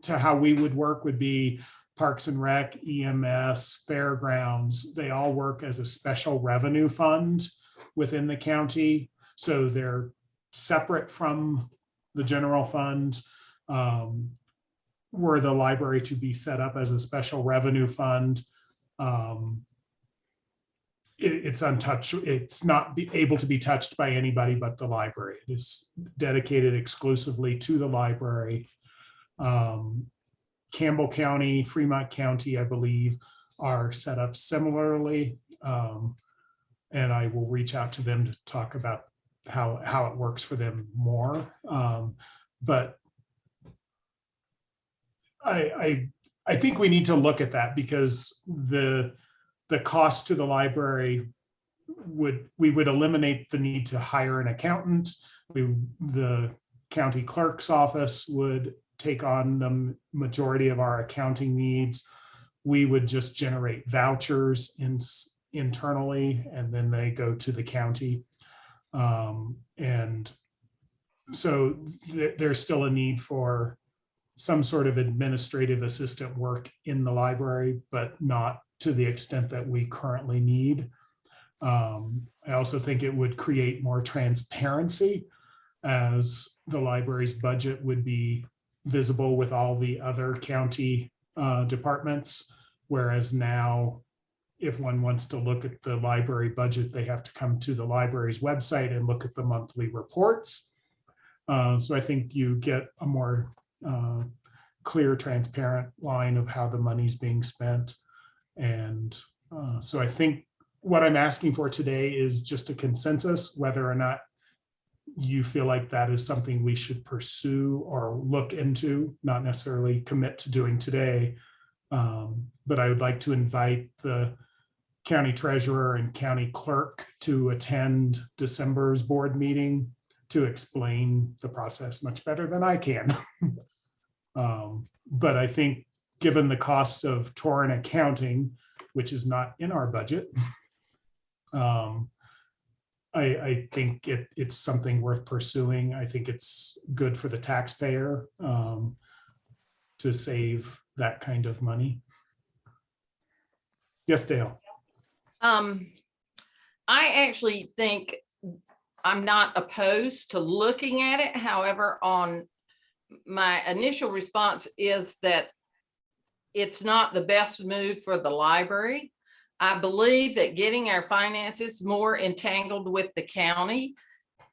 to how we would work would be Parks and Rec, EMS, Fairgrounds. They all work as a special revenue fund within the county. So they're separate from the general fund. Were the library to be set up as a special revenue fund, it's untouched. It's not able to be touched by anybody but the library. It is dedicated exclusively to the library. Campbell County, Fremont County, I believe, are set up similarly. And I will reach out to them to talk about how it works for them more. But I think we need to look at that, because the cost to the library we would eliminate the need to hire an accountant. The county clerk's office would take on the majority of our accounting needs. We would just generate vouchers internally, and then they go to the county. And so there's still a need for some sort of administrative assistant work in the library, but not to the extent that we currently need. I also think it would create more transparency, as the library's budget would be visible with all the other county departments. Whereas now, if one wants to look at the library budget, they have to come to the library's website and look at the monthly reports. So I think you get a more clear, transparent line of how the money's being spent. And so I think what I'm asking for today is just a consensus, whether or not you feel like that is something we should pursue or look into, not necessarily commit to doing today. But I would like to invite the county treasurer and county clerk to attend December's board meeting to explain the process much better than I can. But I think given the cost of Torrent accounting, which is not in our budget, I think it's something worth pursuing. I think it's good for the taxpayer to save that kind of money. Yes, Dale. I actually think I'm not opposed to looking at it. However, on my initial response is that it's not the best move for the library. I believe that getting our finances more entangled with the county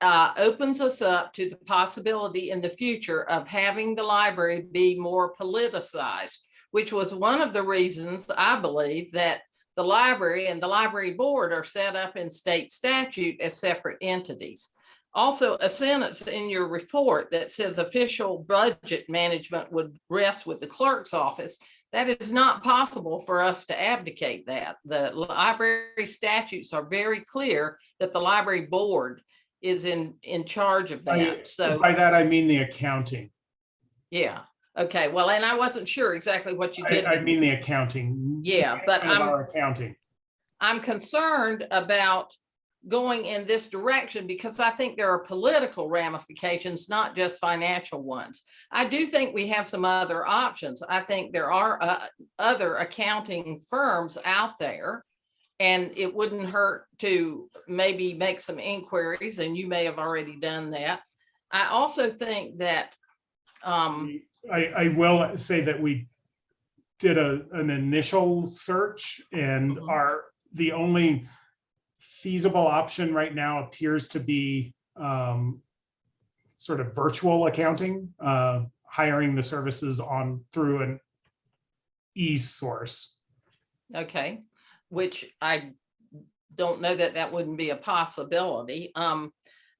opens us up to the possibility in the future of having the library be more politicized, which was one of the reasons I believe that the library and the library board are set up in state statute as separate entities. Also, a sentence in your report that says official budget management would rest with the clerk's office. That is not possible for us to abdicate that. The library statutes are very clear that the library board is in charge of that. So by that, I mean the accounting. yeah. Okay. Well, and I wasn't sure exactly what you did. I mean the accounting. Yeah, but Our accounting. I'm concerned about going in this direction because I think there are political ramifications, not just financial ones. I do think we have some other options. I think there are other accounting firms out there, and it wouldn't hurt to maybe make some inquiries, and you may have already done that. I also think that I will say that we did an initial search, and the only feasible option right now appears to be sort of virtual accounting, hiring the services through an e-source. okay, which I don't know that wouldn't be a possibility.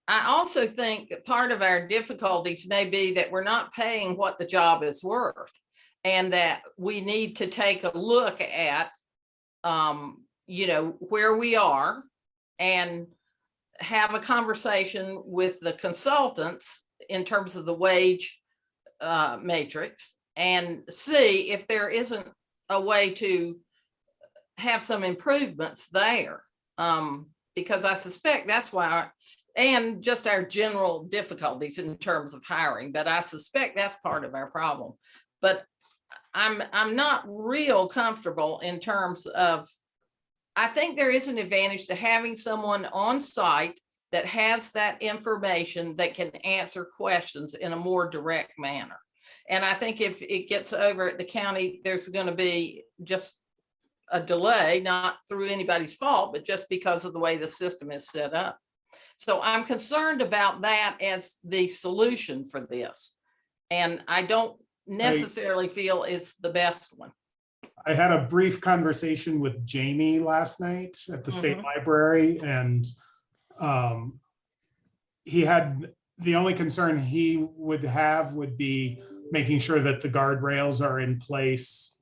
I also think that part of our difficulties may be that we're not paying what the job is worth, and that we need to take a look at, where we are and have a conversation with the consultants in terms of the wage matrix and see if there isn't a way to have some improvements there. Because I suspect that's why, and just our general difficulties in terms of hiring, but I suspect that's part of our problem. But I'm not real comfortable in terms of, I think there is an advantage to having someone on site that has that information that can answer questions in a more direct manner. And I think if it gets over at the county, there's going to be just a delay, not through anybody's fault, but just because of the way the system is set up. So I'm concerned about that as the solution for this. And I don't necessarily feel it's the best one. I had a brief conversation with Jamie last night at the state library, and he had, the only concern he would have would be making sure that the guardrails are in place,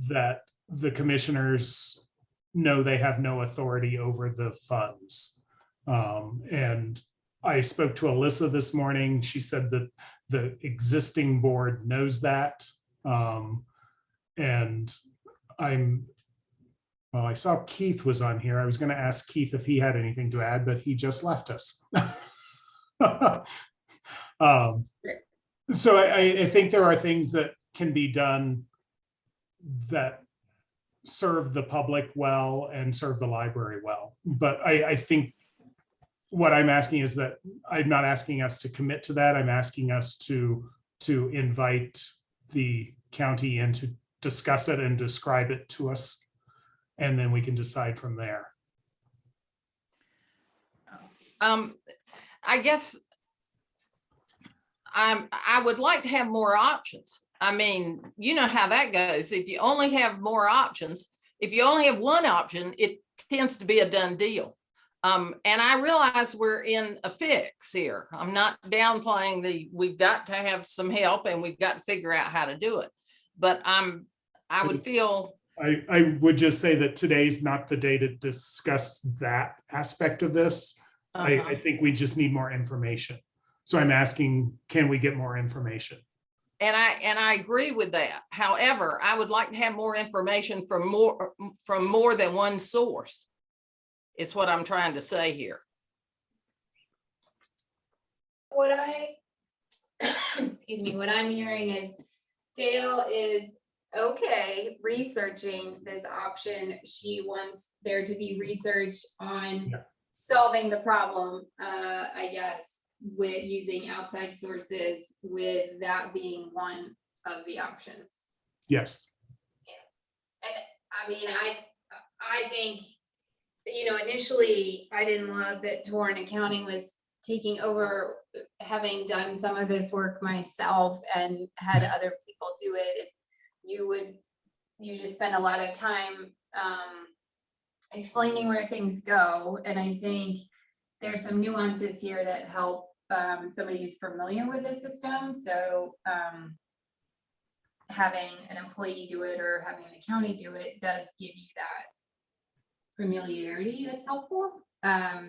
that the commissioners know they have no authority over the funds. And I spoke to Alyssa this morning. She said that the existing board knows that. And I saw Keith was on here. I was going to ask Keith if he had anything to add, but he just left us. So I think there are things that can be done that serve the public well and serve the library well. But I think what I'm asking is that I'm not asking us to commit to that. I'm asking us to invite the county in to discuss it and describe it to us, and then we can decide from there. I guess I would like to have more options. I mean, you know how that goes. If you only have more options, if you only have one option, it tends to be a done deal. And I realize we're in a fix here. I'm not downplaying we've got to have some help and we've got to figure out how to do it. But I would feel. I would just say that today's not the day to discuss that aspect of this. I think we just need more information. So I'm asking, can we get more information? And I agree with that. However, I would like to have more information from more than one source. Is what I'm trying to say here. What excuse me, what I'm hearing is Dale is okay researching this option. She wants there to be research on solving the problem, I guess, with using outside sources, with that being one of the options. Yes. And I mean, I think, you know, initially I didn't love that Torrent Accounting was taking over, having done some of this work myself and had other people do it. You just spend a lot of time explaining where things go. And I think there's some nuances here that help somebody who's familiar with the system. So having an employee do it or having the county do it does give you that familiarity that's helpful.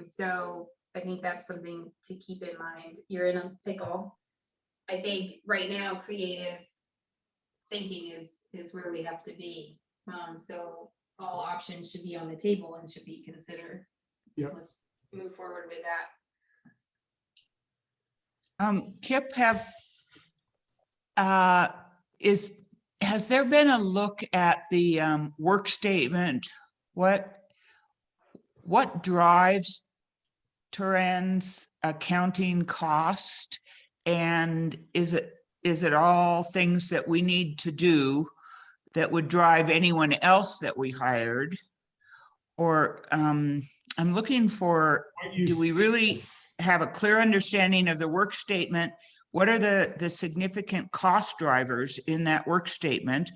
So I think that's something to keep in mind. You're in a pickle. I think right now creative thinking is where we have to be. So all options should be on the table and should be considered. Yep. Let's move forward with that. Kip, has there been a look at the work statement? What drives Turan's accounting cost? And is it all things that we need to do that would drive anyone else that we hired? Or I'm looking for, do we really have a clear understanding of the work statement? What are the significant cost drivers in that work statement?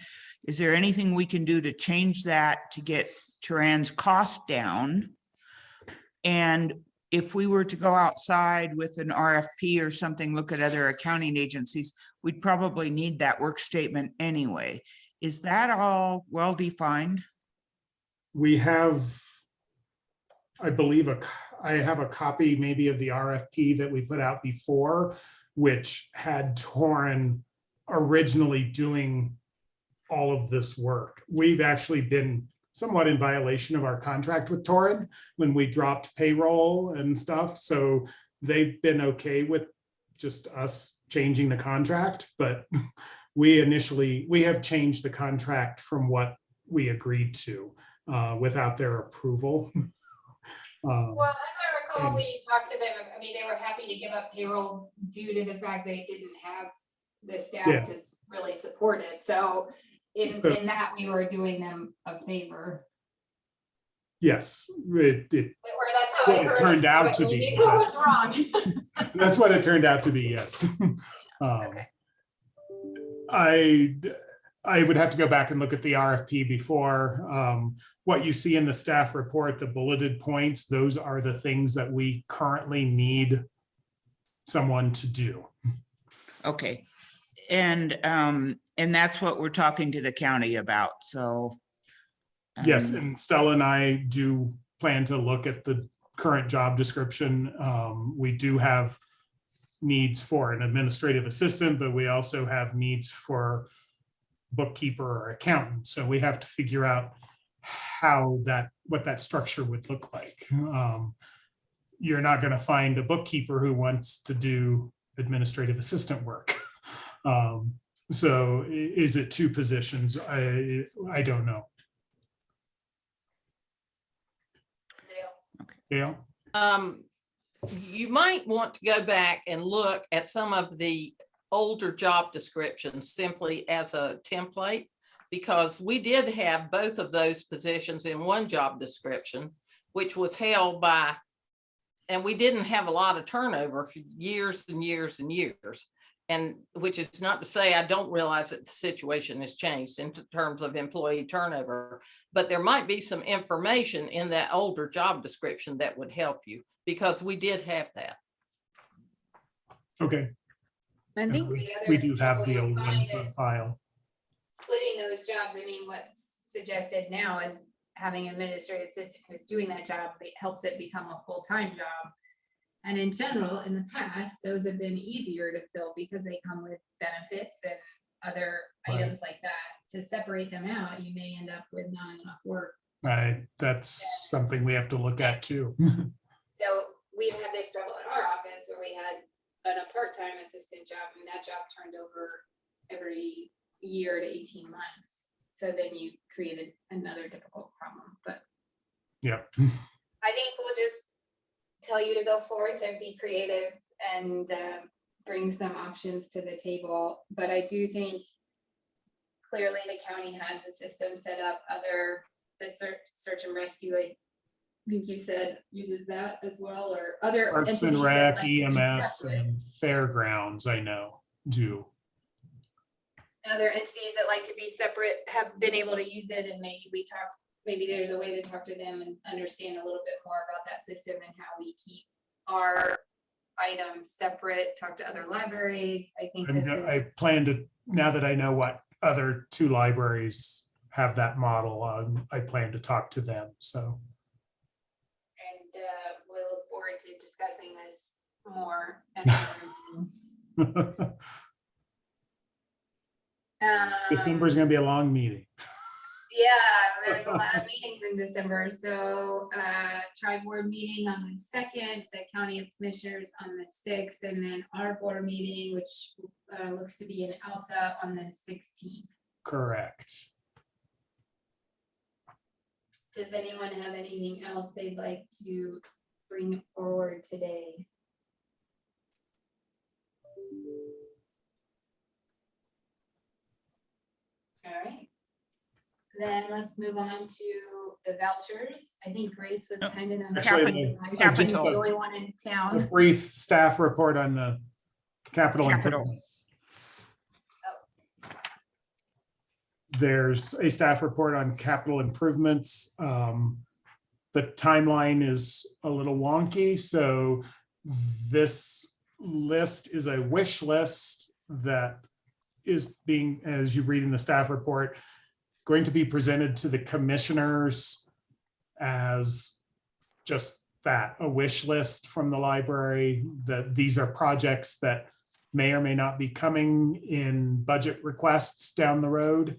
Is there anything we can do to change that to get Turan's cost down? And if we were to go outside with an RFP or something, look at other accounting agencies, we'd probably need that work statement anyway. Is that all well-defined? We have, I believe, I have a copy maybe of the RFP that we put out before, which had Torren originally doing all of this work. We've actually been somewhat in violation of our contract with Torren when we dropped payroll and stuff. So they've been okay with just us changing the contract, but we have changed the contract from what we agreed to without their approval. Well, as I recall, we talked to them. I mean, they were happy to give up payroll due to the fact they didn't have the staff to really support it. So in that, we were doing them a favor. Yes, That's how it turned out to be. Maybe I was wrong. That's what it turned out to be. Yes. Okay. I would have to go back and look at the RFP before. What you see in the staff report, the bulleted points, those are the things that we currently need someone to do. Okay. And that's what we're talking to the county about. So. Yes, and Stella and I do plan to look at the current job description. We do have needs for an administrative assistant, but we also have needs for bookkeeper or accountant. So we have to figure out what that structure would look like. You're not going to find a bookkeeper who wants to do administrative assistant work. So is it two positions? I don't know. Dale? You might want to go back and look at some of the older job descriptions simply as a template, because we did have both of those positions in one job description, which was held by, and we didn't have a lot of turnover for years and years and years. And which is not to say I don't realize that the situation has changed in terms of employee turnover, but there might be some information in that older job description that would help you, because we did have that. Okay. I think we do have the old ones on file. Splitting those jobs, I mean, what's suggested now is having an administrative assistant who's doing that job, it helps it become a full-time job. And in general, in the past, those have been easier to fill because they come with benefits and other Right. items like that. To separate them out, you may end up with not enough work. Right, that's something we have to look at too. So we've had this struggle in our office where we had a part-time assistant job, and that job turned over every year to 18 months. So then you created another difficult problem, but Yeah, I think we'll just tell you to go forth and be creative and bring some options to the table. But I do think clearly the county has a system set up. The search and rescue, I think you said uses that as well, or other Parks and entities that Rec, like to be EMS, separate. and Fairgrounds, I know, do. Other entities that like to be separate have been able to use it, and maybe there's a way to talk to them and understand a little bit more about that system and how we keep our items separate, talk to other libraries. I think this I is, plan to, now that I know what other 2 libraries have that model, I plan to talk to them, so. and we look forward to discussing this more. at another meeting. December is gonna be a long meeting. Yeah, there's a lot of meetings in December, so tri-board meeting on the 2nd, the county of commissioners on the 6th, and then our board meeting, which looks to be in Alta on the 16th. Correct. Does anyone have anything else they'd like to bring forward today? All right. Then let's move on to the vouchers. I think Grace was Oh, kind enough. Actually, She's Capital. the only one in A town. brief staff report on the capital Capital. improvements. There's a staff report on capital improvements. The timeline is a little wonky, so this list is a wish list that is being, as you read in the staff report, going to be presented to the commissioners as just that, a wish list from the library, that these are projects that may or may not be coming in budget requests down the road.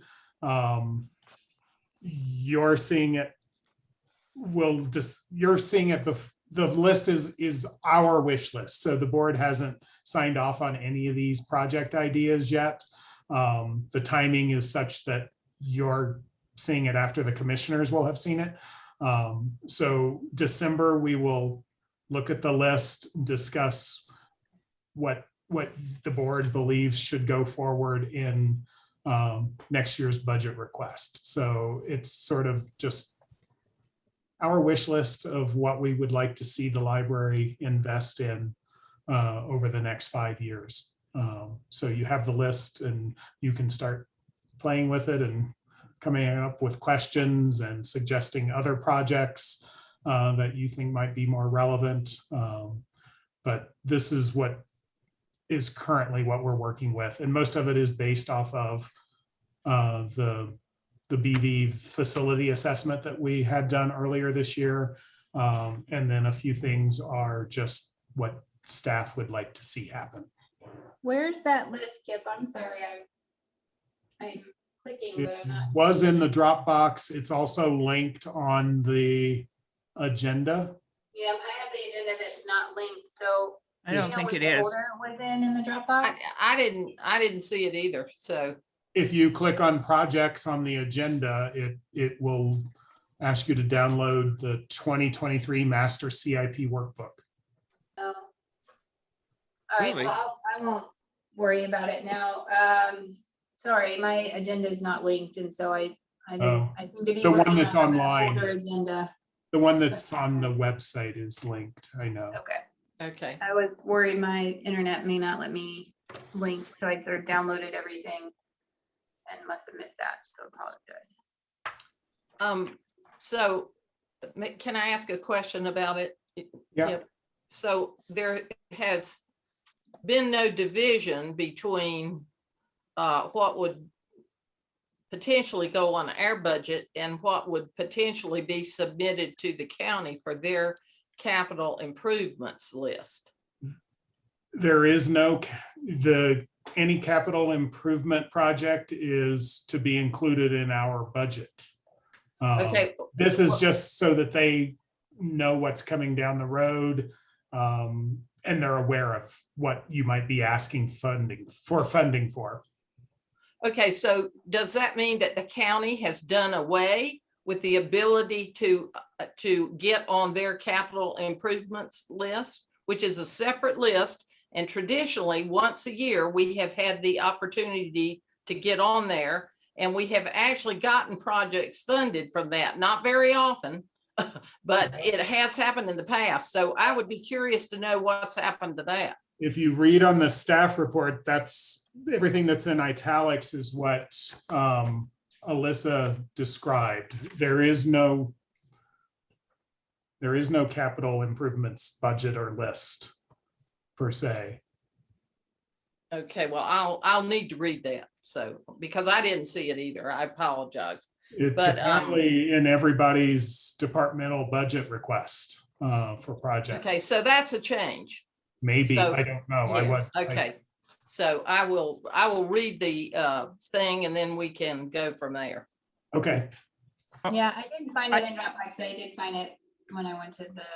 You're seeing it, you're seeing it, the list is our wish list. So the board hasn't signed off on any of these project ideas yet. The timing is such that you're seeing it after the commissioners will have seen it. So December, we will look at the list, discuss what the board believes should go forward in next year's budget request. So it's sort of just our wish list of what we would like to see the library invest in over the next 5 years. So you have the list and you can start playing with it and coming up with questions and suggesting other projects that you think might be more relevant. But this is what is currently what we're working with. And most of it is based off of the BV facility assessment that we had done earlier this year. And then a few things are just what staff would like to see happen. Where's that list, Kip? I'm sorry, I'm clicking, It but I'm not. was in the Dropbox. It's also linked on the agenda. Yeah, I have the agenda that's not linked, so. I do you don't know think what it the is. order was in the Dropbox? I didn't see it either, so. If you click on projects on the agenda, it will ask you to download the 2023 Master CIP Workbook. Oh. All right, Really? well, I won't worry about it now. Sorry, my agenda is not linked, and so I Oh. didn't, I seem to be The one working that's on the online. older agenda. The one that's on the website is linked, I know. Okay, Okay, I was worried my internet may not let me link, so I sort of downloaded everything and must have missed that, so apologize. so can I ask a question about it? Yeah. Kip? So there has been no division between what would potentially go on our budget and what would potentially be submitted to the county for their capital improvements list? There is no, any capital improvement project is to be included in our budget. Okay. This is well, just so that they know what's coming down the road. And they're aware of what you might be asking funding for. Okay, so does that mean that the county has done away with the ability to get on their capital improvements list, which is a separate list? And traditionally, once a year, we have had the opportunity to get on there, and we have actually gotten projects funded from that. Not very often, but it has happened in the past. So I would be curious to know what's happened to that. If you read on the staff report, that's everything that's in italics is what Alyssa described. There is no capital improvements budget or list per se. Okay, well, I'll need to read that. So, because I didn't see it either. I apologize. It's But, apparently in everybody's departmental budget request for projects. Okay, so that's a change. Maybe, so- I don't know. I Yeah, was. okay. So I will read the thing and then we can go from there. Okay, Yeah, I didn't find it in Dropbox, but I did find it when I went to the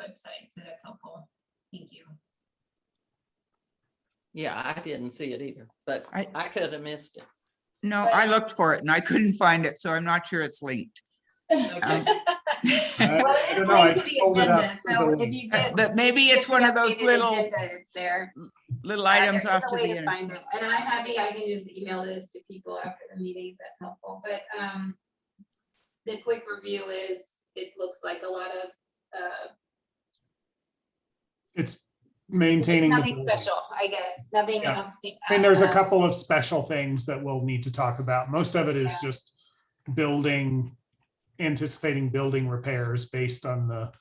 website, so that's helpful. Thank you. Yeah, I didn't see it either, but I- I could have missed it. No, I looked for it and I couldn't find it, so I'm not sure it's linked. Well, I it's don't know, I linked to the pulled it up agenda, for so the- if you get. But maybe get it's the one of those updated little agenda, It's there. items There's off a to way the to end. find it, and I'm happy I can just email this to people after the meeting, if that's helpful, but, the quick review is, it looks like a lot of, it's it's maintaining. the nothing building. special, I guess, nothing Yeah. outstanding. I mean, there's a couple of special things that we'll need to talk about. Most of it is Yeah. just anticipating building repairs based on the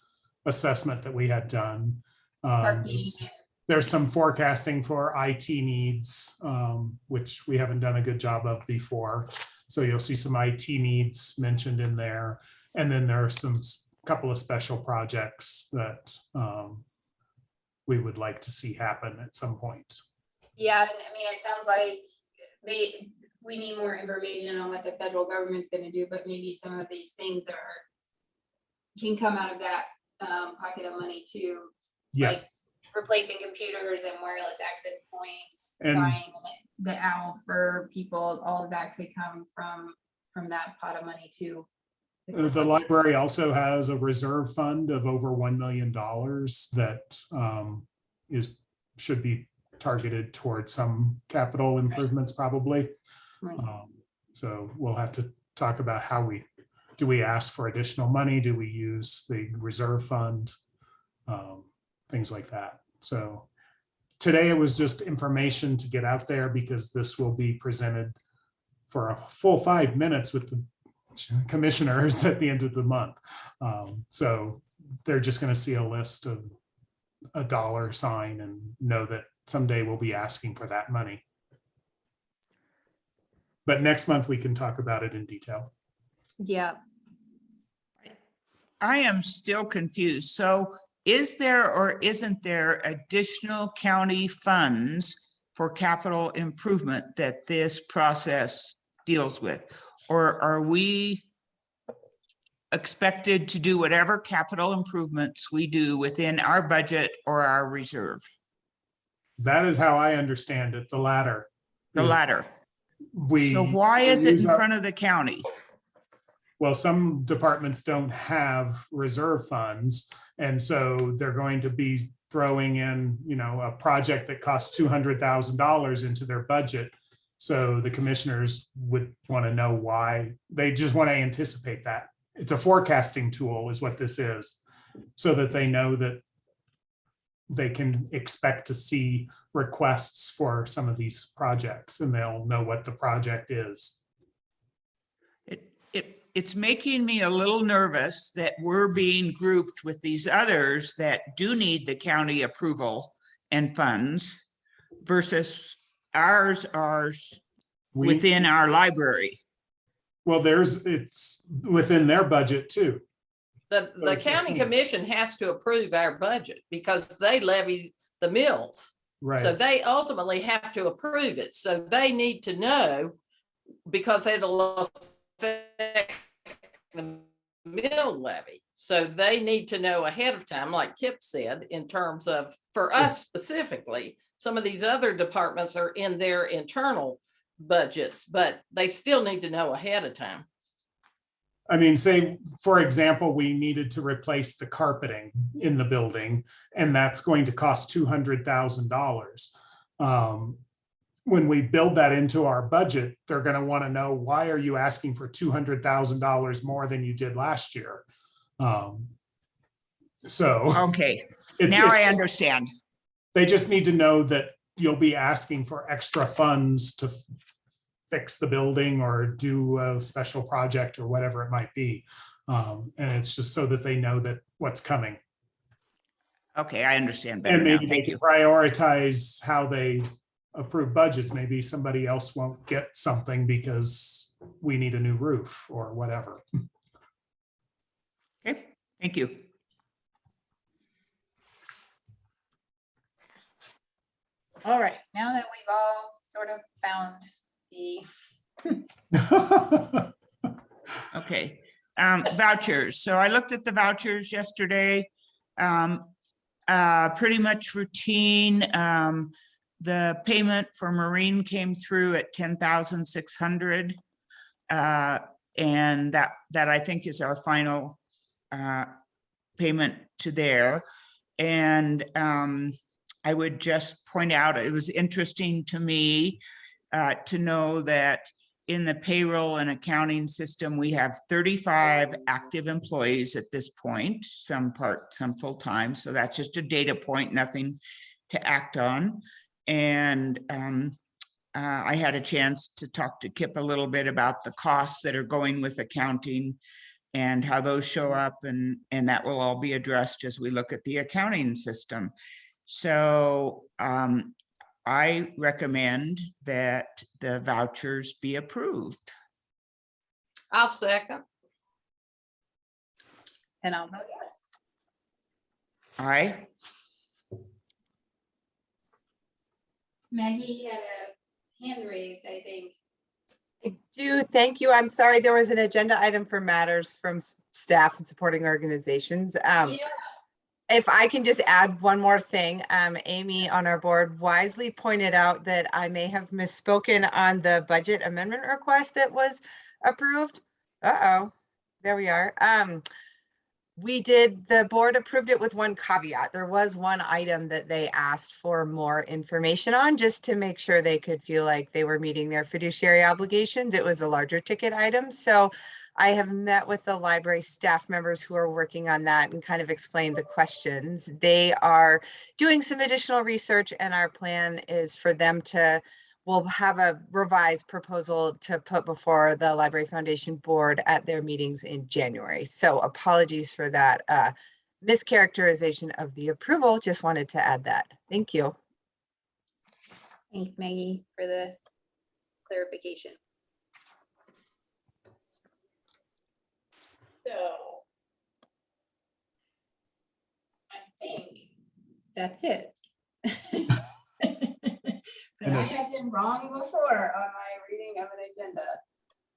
assessment that we had done. Parking. There's some forecasting for IT needs, which we haven't done a good job of before. So you'll see some IT needs mentioned in there. And then there are couple of special projects that we would like to see happen at some point. Yeah, and I mean, it sounds like we need more information on what the federal government's gonna do, but maybe some of these things can come out of that pocket of money too. Yes. Replacing computers and wireless access points, And- buying the owl for people, all of that could come from that pot of money too. The library also has a reserve fund of over $1 million that should be targeted towards some capital improvements probably. Right. So we'll have to talk about do we ask for additional money? Do we use the reserve fund? Things like that. So today it was just information to get out there because this will be presented for a full 5 minutes with the commissioners at the end of the month. So they're just going to see a list of a dollar sign and know that someday we'll be asking for that money. But next month we can talk about it in detail. Yeah, I am still confused. So is there or isn't there additional county funds for capital improvement that this process deals with? Or are we expected to do whatever capital improvements we do within our budget or our reserve? That is how I understand it, the latter. The is latter. We. So why is it use in up- front of the county? Well, some departments don't have reserve funds, and so they're going to be throwing in, a project that costs $200,000 into their budget. So the commissioners would want to know why. They just want to anticipate that. It's a forecasting tool is what this is, so that they know that they can expect to see requests for some of these projects and they'll know what the project is. It's making me a little nervous that we're being grouped with these others that do need the county approval and funds versus ours are within our library. Well, it's within their budget too. The it's the county same. commission has to approve our budget because they levy the mills. So Right. they ultimately have to approve it. So they need to know because it'll affect the mill levy. So they need to know ahead of time, like Kip said, in terms of, for us specifically, some of these other departments are in their internal budgets, but they still need to know ahead of time. I mean, say, for example, we needed to replace the carpeting in the building, and that's going to cost $200,000. When we build that into our budget, they're going to want to know, why are you asking for $200,000 more than you did last year? So Okay, it's- now I it's- understand. They just need to know that you'll be asking for extra funds to fix the building or do a special project or whatever it might be. And it's just so that they know that what's coming. Okay, I understand better And now. maybe they Thank can you. prioritize how they approve budgets. Maybe somebody else won't get something because we need a new roof or whatever. Okay, thank you. All right, now that we've all sort of found the, Okay, vouchers. So I looked at the vouchers yesterday. Pretty much routine. The payment for Marine came through at 10,600. And that I think is our final payment to there. And I would just point out, it was interesting to me to know that in the payroll and accounting system, we have 35 active employees at this point, some part, some full-time. So that's just a data point, nothing to act on. And I had a chance to talk to Kip a little bit about the costs that are going with accounting and how those show up, and that will all be addressed as we look at the accounting system. So I recommend that the vouchers be approved. I'll second. and I'll vote yes. Aye. Maggie had a hand raised, I think. I do, thank you. I'm sorry, there was an agenda item for matters from staff and supporting organizations. Yeah. If I can just add one more thing, Amy on our board wisely pointed out that I may have misspoken on the budget amendment request that was approved. Uh-oh, there we are. The board approved it with one caveat. There was one item that they asked for more information on, just to make sure they could feel like they were meeting their fiduciary obligations. It was a larger ticket item. So I have met with the library staff members who are working on that and kind of explained the questions. They are doing some additional research, and our plan is for them to, we'll have a revised proposal to put before the Library Foundation board at their meetings in January. So apologies for that mischaracterization of the approval. Just wanted to add that. Thank you. Thanks, Maggie, for the clarification. So I think that's it. But And I a- have been wrong before on my reading of an agenda.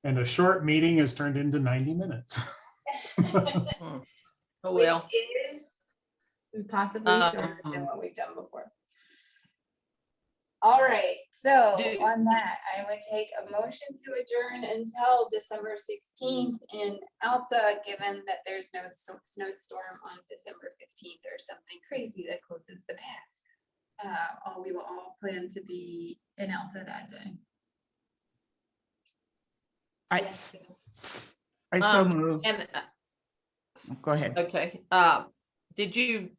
And a short meeting has turned into 90 minutes. Oh, Which well, is possibly shorter than what we've done before. All right, so Do- on that, I would take a motion to adjourn until December 16th in Alta, given that there's no snowstorm on December 15th or something crazy that closes the pass. We will all plan to be in Alta that day. I so move. and, Go ahead. okay, did you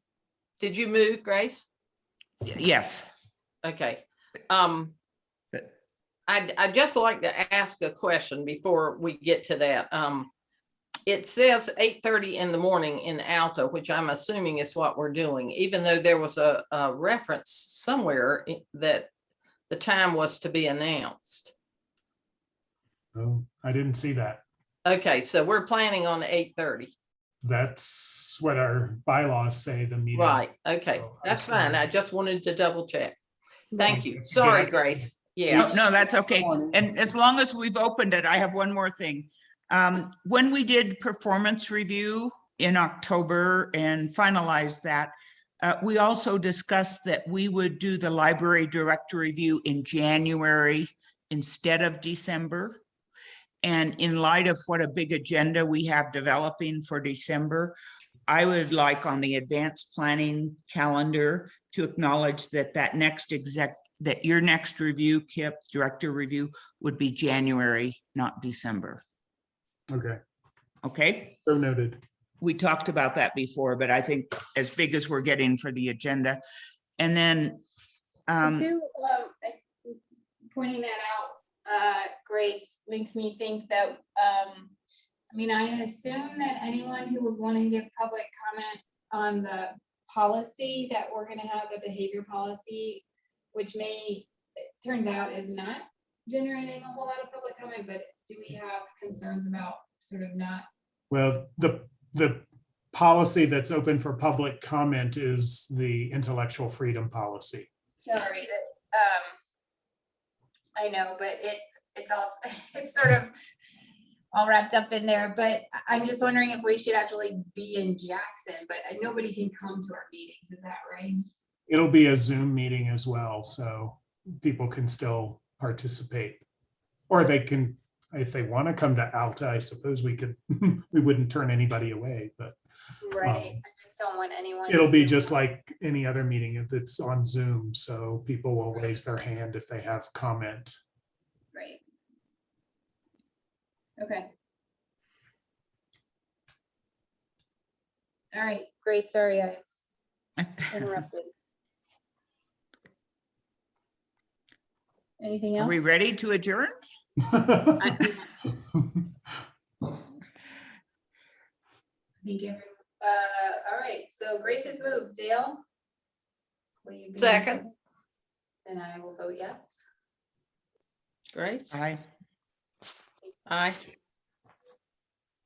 move, Grace? Yes. Okay. I'd just like to ask a question before we get to that. It says 8:30 in the morning in Alta, which I'm assuming is what we're doing, even though there was a reference somewhere that the time was to be announced. Oh, I didn't see that. Okay, so we're planning on 8:30. That's what our bylaws say, the meeting. Right, okay, So that's I fine. I just wanted to double check. Thank you. Sorry, Grace. No, Yeah, no, that's okay. Morning. And as long as we've opened it, I have one more thing. When we did performance review in October and finalized that, we also discussed that we would do the library director review in January instead of December. And in light of what a big agenda we have developing for December, I would like on the advanced planning calendar to acknowledge that that your next review, Kip, director review, would be January, not December. Okay, Okay? so noted. We talked about that before, but I think as big as we're getting for the agenda. And then, Pointing that out, Grace, makes me think that, I mean, I assume that anyone who would want to give public comment on the policy that we're gonna have, the behavior policy, which it turns out is not generating a whole lot of public comment, but do we have concerns about sort of not? Well, the policy that's open for public comment is the intellectual freedom policy. Sorry, that, I know, but it's all, it's sort of all wrapped up in there, but I'm just wondering if we should actually be in Jackson, but nobody can come to our meetings, is that right? It'll be a Zoom meeting as well, so people can still participate. Or they can, if they want to come to Alta, I suppose we could, we wouldn't turn anybody away, but Right, I just don't want anyone. it'll be to- just like any other meeting if it's on Zoom, so people will raise their hand if they have comment. Right. Okay. All right, Grace, sorry I interrupted. Anything are else? we ready to adjourn? I think all right, so Grace has moved. Dale? Will you be- Second. And I will vote yes. Grace. Aye. Aye.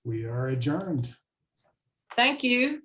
We are adjourned. Thank you.